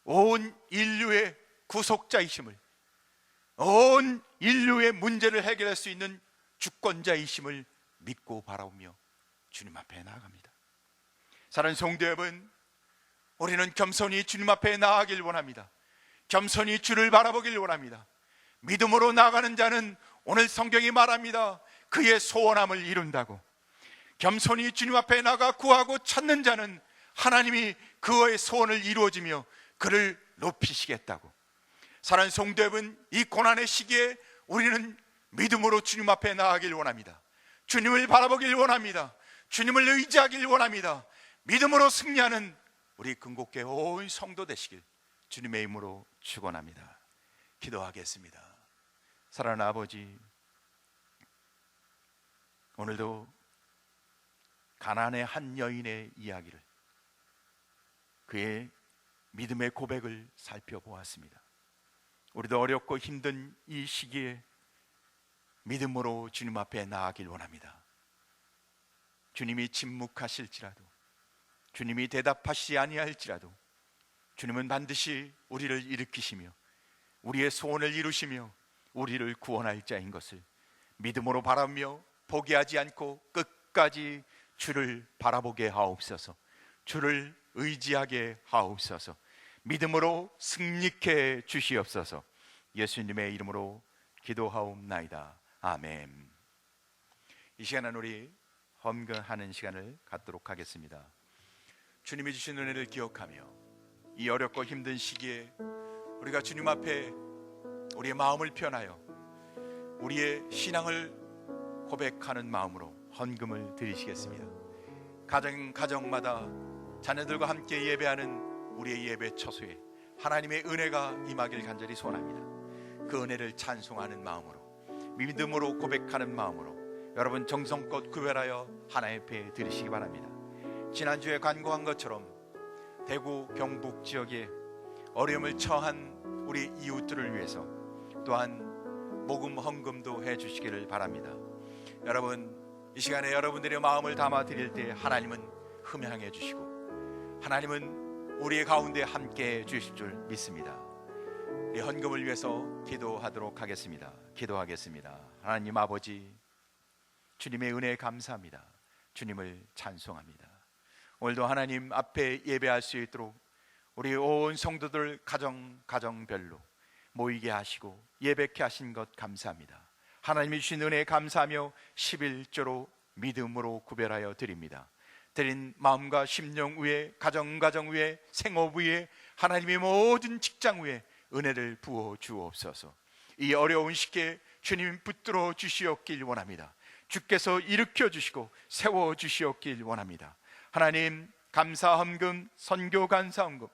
온 인류의 구속자이심을, 온 인류의 문제를 해결할 수 있는 주권자이심을 믿고 바라보며 주님 앞에 나아갑니다. 사랑하는 성도 여러분, 우리는 겸손히 주님 앞에 나아가길 원합니다. 겸손히 주를 바라보길 원합니다. 믿음으로 나아가는 자는 오늘 성경이 말합니다. 그의 소원함을 이룬다고. 겸손히 주님 앞에 나가 구하고 찾는 자는 하나님이 그의 소원을 이루어지며 그를 높이시겠다고. 사랑하는 성도 여러분, 이 고난의 시기에 우리는 믿음으로 주님 앞에 나아가길 원합니다. 주님을 바라보길 원합니다. 주님을 의지하길 원합니다. 믿음으로 승리하는 우리 근곡교회 온 성도 되시길 주님의 이름으로 축원합니다. 기도하겠습니다. 사랑하는 아버지, 오늘도 가나안의 한 여인의 이야기를, 그의 믿음의 고백을 살펴보았습니다. 우리도 어렵고 힘든 이 시기에 믿음으로 주님 앞에 나아가길 원합니다. 주님이 침묵하실지라도, 주님이 대답하시지 아니할지라도 주님은 반드시 우리를 일으키시며 우리의 소원을 이루시며 우리를 구원할 자인 것을 믿음으로 바라며 포기하지 않고 끝까지 주를 바라보게 하옵소서. 주를 의지하게 하옵소서. 믿음으로 승리케 주시옵소서. 예수님의 이름으로 기도하옵나이다. 아멘. 이 시간은 우리 헌금하는 시간을 갖도록 하겠습니다. 주님이 주신 은혜를 기억하며 이 어렵고 힘든 시기에 우리가 주님 앞에 우리의 마음을 표현하여 우리의 신앙을 고백하는 마음으로 헌금을 드리시겠습니다. 가정마다 자녀들과 함께 예배하는 우리의 예배 처소에 하나님의 은혜가 임하길 간절히 소원합니다. 그 은혜를 찬송하는 마음으로, 믿음으로 고백하는 마음으로 여러분 정성껏 구별하여 하나님 앞에 드리시기 바랍니다. 지난주에 간구한 것처럼 대구 경북 지역에 어려움을 처한 우리 이웃들을 위해서 또한 모금 헌금도 해주시기를 바랍니다. 여러분, 이 시간에 여러분들의 마음을 담아 드릴 때 하나님은 흠양해 주시고 하나님은 우리의 가운데 함께 주실 줄 믿습니다. 이 헌금을 위해서 기도하도록 하겠습니다. 기도하겠습니다. 하나님 아버지, 주님의 은혜에 감사합니다. 주님을 찬송합니다. 오늘도 하나님 앞에 예배할 수 있도록 우리 온 성도들 가정별로 모이게 하시고 예배케 하신 것 감사합니다. 하나님이 주신 은혜에 감사하며 11조로 믿음으로 구별하여 드립니다. 드린 마음과 심령 위에, 가정 위에, 생업 위에, 하나님의 모든 직장 위에 은혜를 부어 주옵소서. 이 어려운 시기에 주님 붙들어 주시옵길 원합니다. 주께서 일으켜 주시고 세워 주시옵길 원합니다. 하나님, 감사 헌금, 선교 간사 헌금,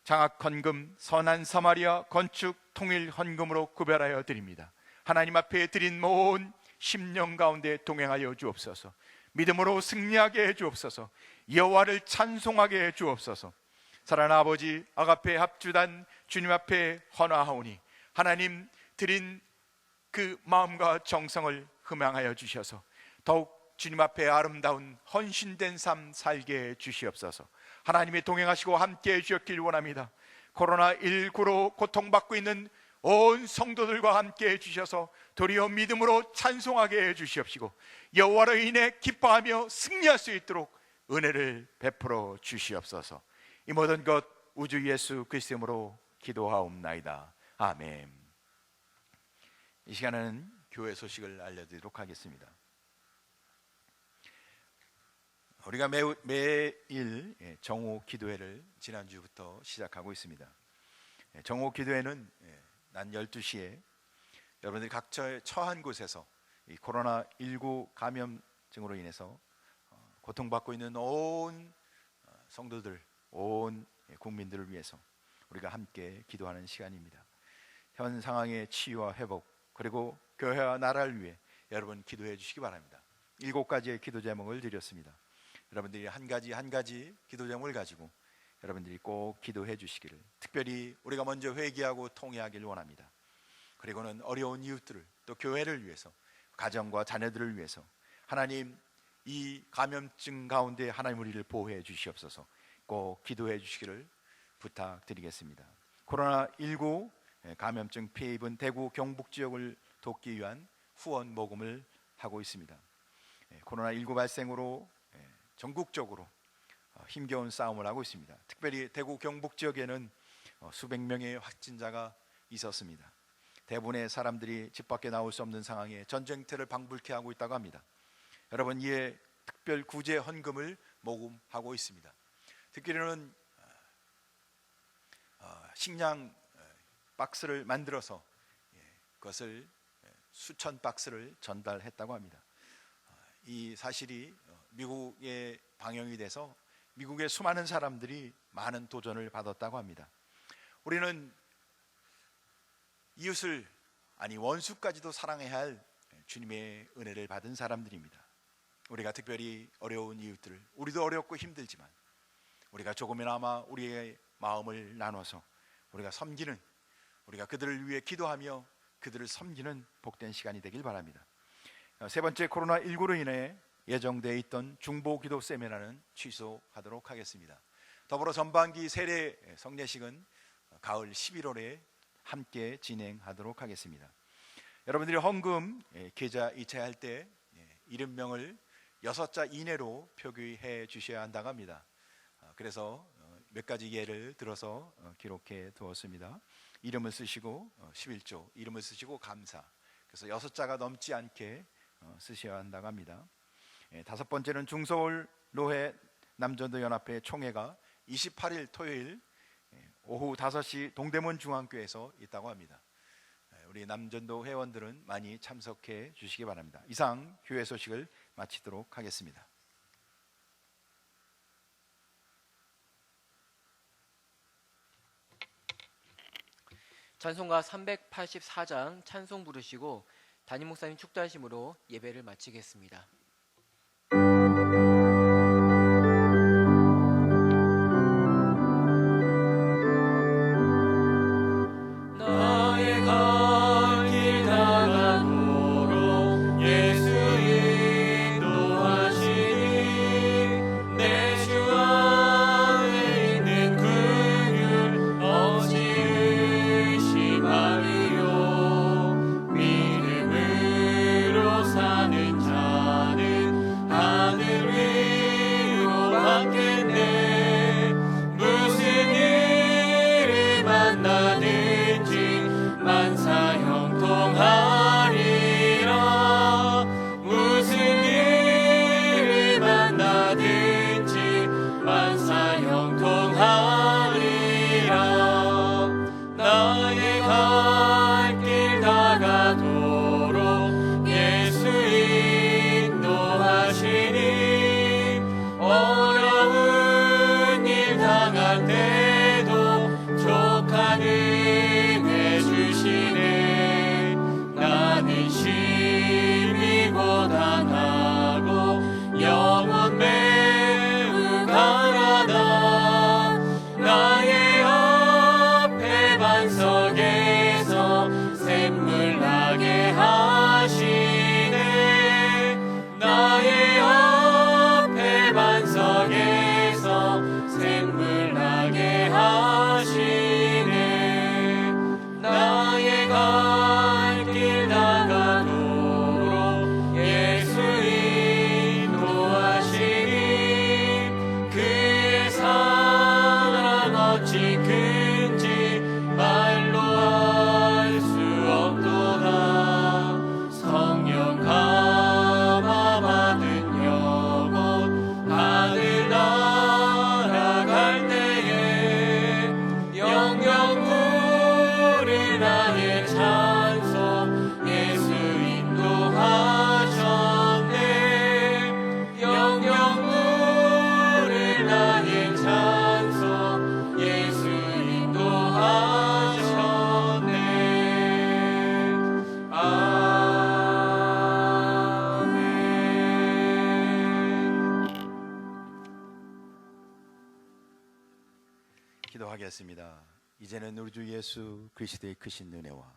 장학 헌금, 선한 사마리아 건축 통일 헌금으로 구별하여 드립니다. 하나님 앞에 드린 모든 심령 가운데 동행하여 주옵소서. 믿음으로 승리하게 해 주옵소서. 여호와를 찬송하게 해 주옵소서. 사랑하는 아버지, 아가페 합주단 주님 앞에 헌화하오니 하나님 드린 그 마음과 정성을 흠양하여 주셔서 더욱 주님 앞에 아름다운 헌신된 삶 살게 해 주시옵소서. 하나님이 동행하시고 함께 해 주셨길 원합니다. 코로나19로 고통받고 있는 온 성도들과 함께 해 주셔서 도리어 믿음으로 찬송하게 해 주시옵시고 여호와로 인해 기뻐하며 승리할 수 있도록 은혜를 베풀어 주시옵소서. 이 모든 것 우주 예수 그리스도 이름으로 기도하옵나이다. 아멘. 이 시간에는 교회 소식을 알려드리도록 하겠습니다. 우리가 매일 정오 기도회를 지난주부터 시작하고 있습니다. 정오 기도회는 낮 12시에 여러분들이 각처에 처한 곳에서 이 코로나19 감염증으로 인해서 고통받고 있는 온 성도들, 온 국민들을 위해서 우리가 함께 기도하는 시간입니다. 현 상황의 치유와 회복, 그리고 교회와 나라를 위해 여러분 기도해 주시기 바랍니다. 7가지의 기도 제목을 드렸습니다. 여러분들이 한 가지 기도 제목을 가지고 여러분들이 꼭 기도해 주시기를, 특별히 우리가 먼저 회개하고 통회하길 원합니다. 그리고는 어려운 이웃들을, 또 교회를 위해서, 가정과 자녀들을 위해서 하나님 이 감염증 가운데 하나님 우리를 보호해 주시옵소서. 꼭 기도해 주시기를 부탁드리겠습니다. 코로나19 감염증 피해 입은 대구 경북 지역을 돕기 위한 후원 모금을 하고 있습니다. 코로나19 발생으로 전국적으로 힘겨운 싸움을 하고 있습니다. 특별히 대구 경북 지역에는 수백 명의 확진자가 있었습니다. 대부분의 사람들이 집 밖에 나올 수 없는 상황에 전쟁터를 방불케 하고 있다고 합니다. 여러분, 이에 특별 구제 헌금을 모금하고 있습니다. 듣기로는 식량 박스를 만들어서 그것을 수천 박스를 전달했다고 합니다. 이 사실이 미국에 방영이 돼서 미국의 수많은 사람들이 많은 도전을 받았다고 합니다. 우리는 이웃을 아니 원수까지도 사랑해야 할 주님의 은혜를 받은 사람들입니다. 우리가 특별히 어려운 이웃들을, 우리도 어렵고 힘들지만 우리가 조금이나마 우리의 마음을 나눠서 우리가 섬기는, 우리가 그들을 위해 기도하며 그들을 섬기는 복된 시간이 되길 바랍니다. 세 번째, 코로나19로 인해 예정되어 있던 중보 기도 세미나는 취소하도록 하겠습니다. 더불어 전반기 세례 성례식은 가을 11월에 함께 진행하도록 하겠습니다. 여러분들이 헌금 계좌 이체할 때 이름명을 6자 이내로 표기해 주셔야 한다고 합니다. 그래서 몇 가지 예를 들어서 기록해 두었습니다. 이름을 쓰시고 11조, 이름을 쓰시고 감사, 그래서 6자가 넘지 않게 쓰셔야 한다고 합니다. 다섯 번째는 중서울 로해 남전도 연합회 총회가 28일 토요일 오후 5시 동대문 중앙교회에서 있다고 합니다. 우리 남전도 회원들은 많이 참석해 주시기 바랍니다. 이상 교회 소식을 마치도록 하겠습니다. 찬송가 384장 찬송 부르시고 담임 목사님 축도하심으로 예배를 마치겠습니다. 기도하겠습니다. 이제는 우리 주 예수 그리스도의 크신 은혜와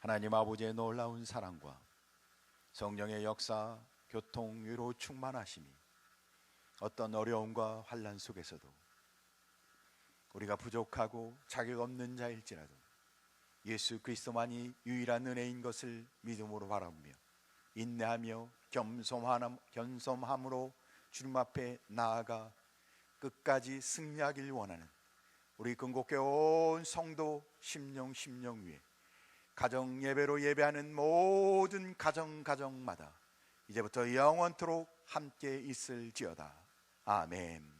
하나님 아버지의 놀라운 사랑과 성령의 역사, 교통, 위로 충만하심이 어떤 어려움과 환난 속에서도 우리가 부족하고 자격 없는 자일지라도 예수 그리스도만이 유일한 은혜인 것을 믿음으로 바라보며 인내하며 겸손함으로 주님 앞에 나아가 끝까지 승리하길 원하는 우리 근곡교 온 성도 심령 위에 가정 예배로 예배하는 모든 가정마다 이제부터 영원토록 함께 있을지어다. 아멘.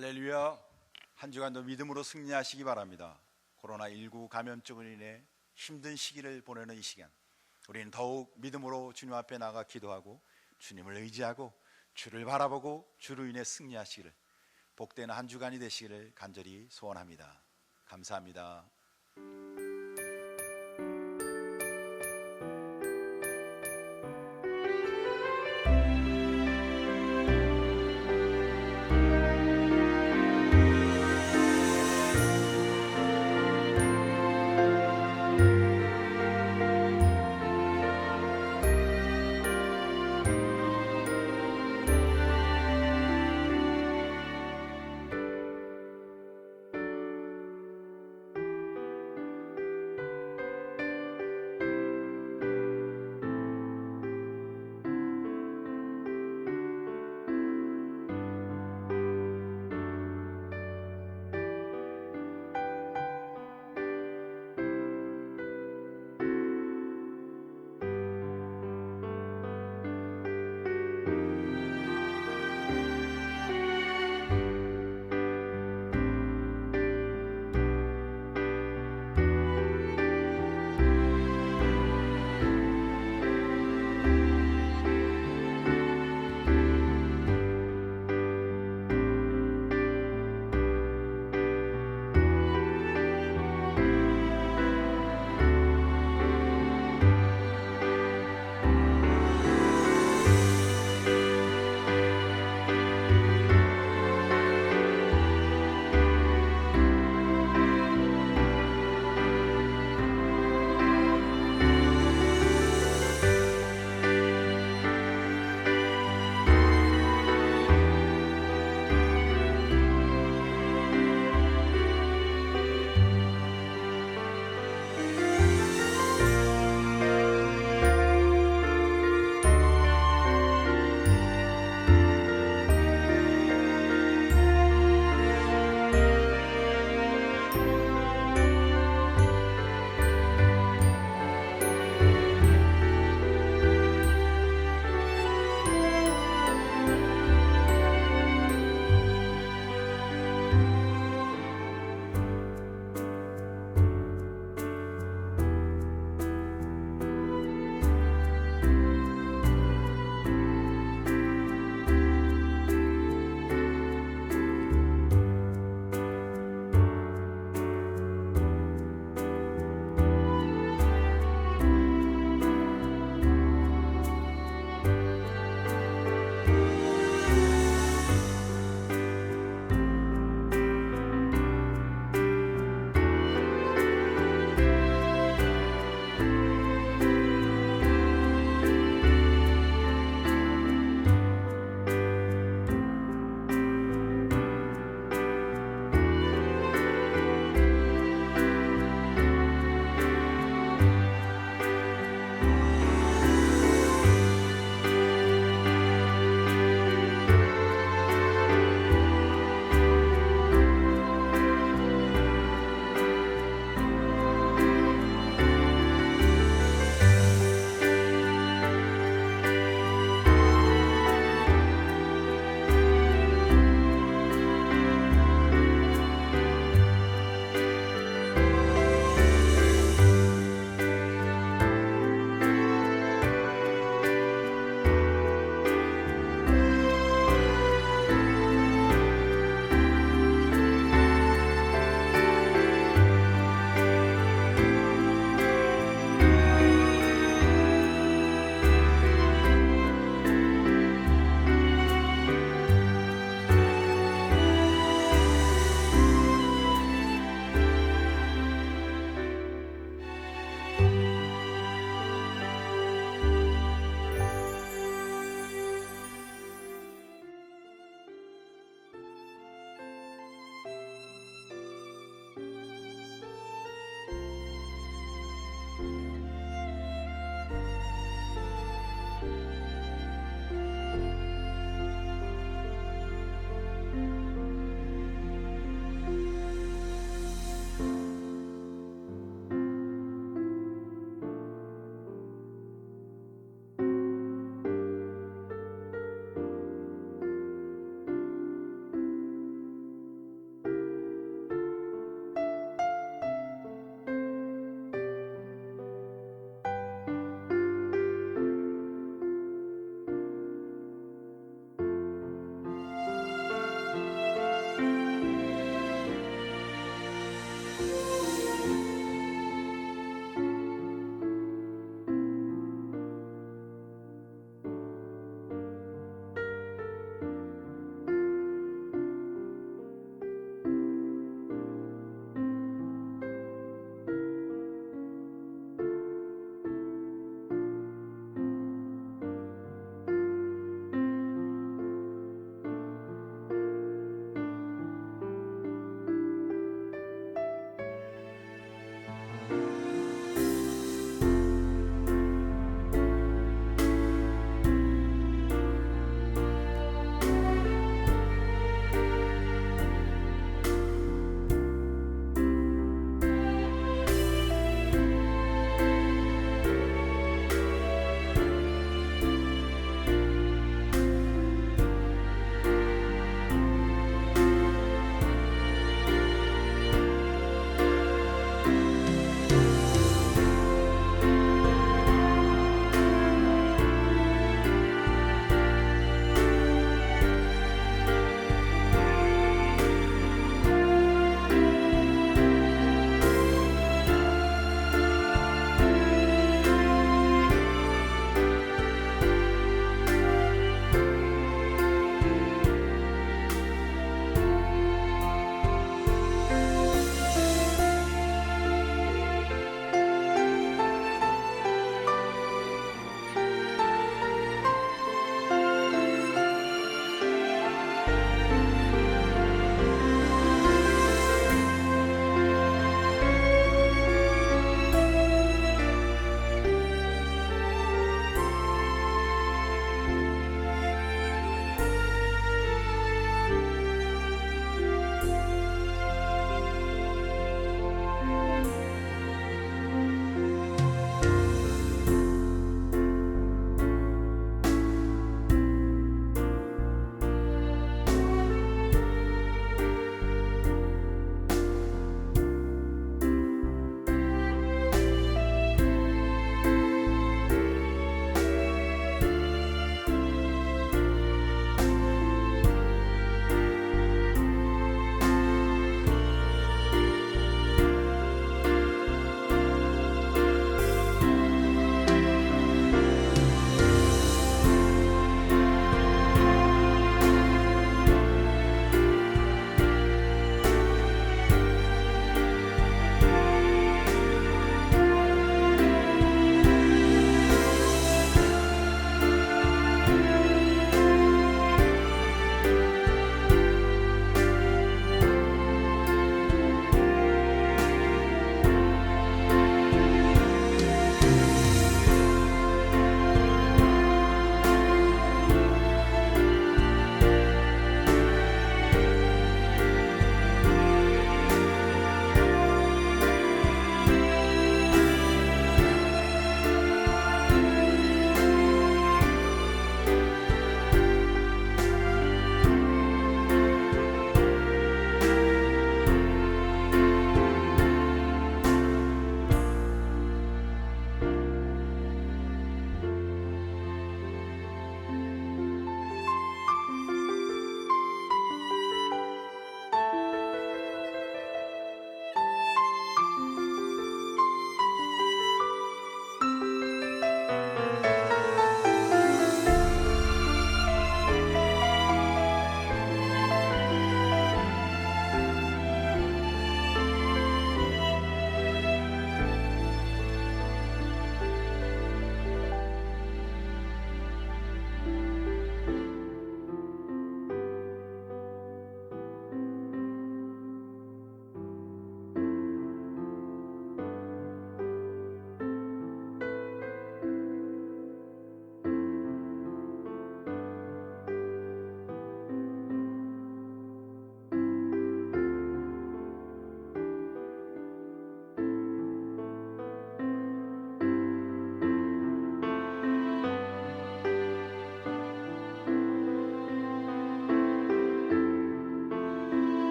할렐루야. 한 주간도 믿음으로 승리하시기 바랍니다. 코로나19 감염증으로 인해 힘든 시기를 보내는 이 시간, 우리는 더욱 믿음으로 주님 앞에 나가 기도하고 주님을 의지하고 주를 바라보고 주로 인해 승리하시기를, 복되는 한 주간이 되시기를 간절히 소원합니다. 감사합니다.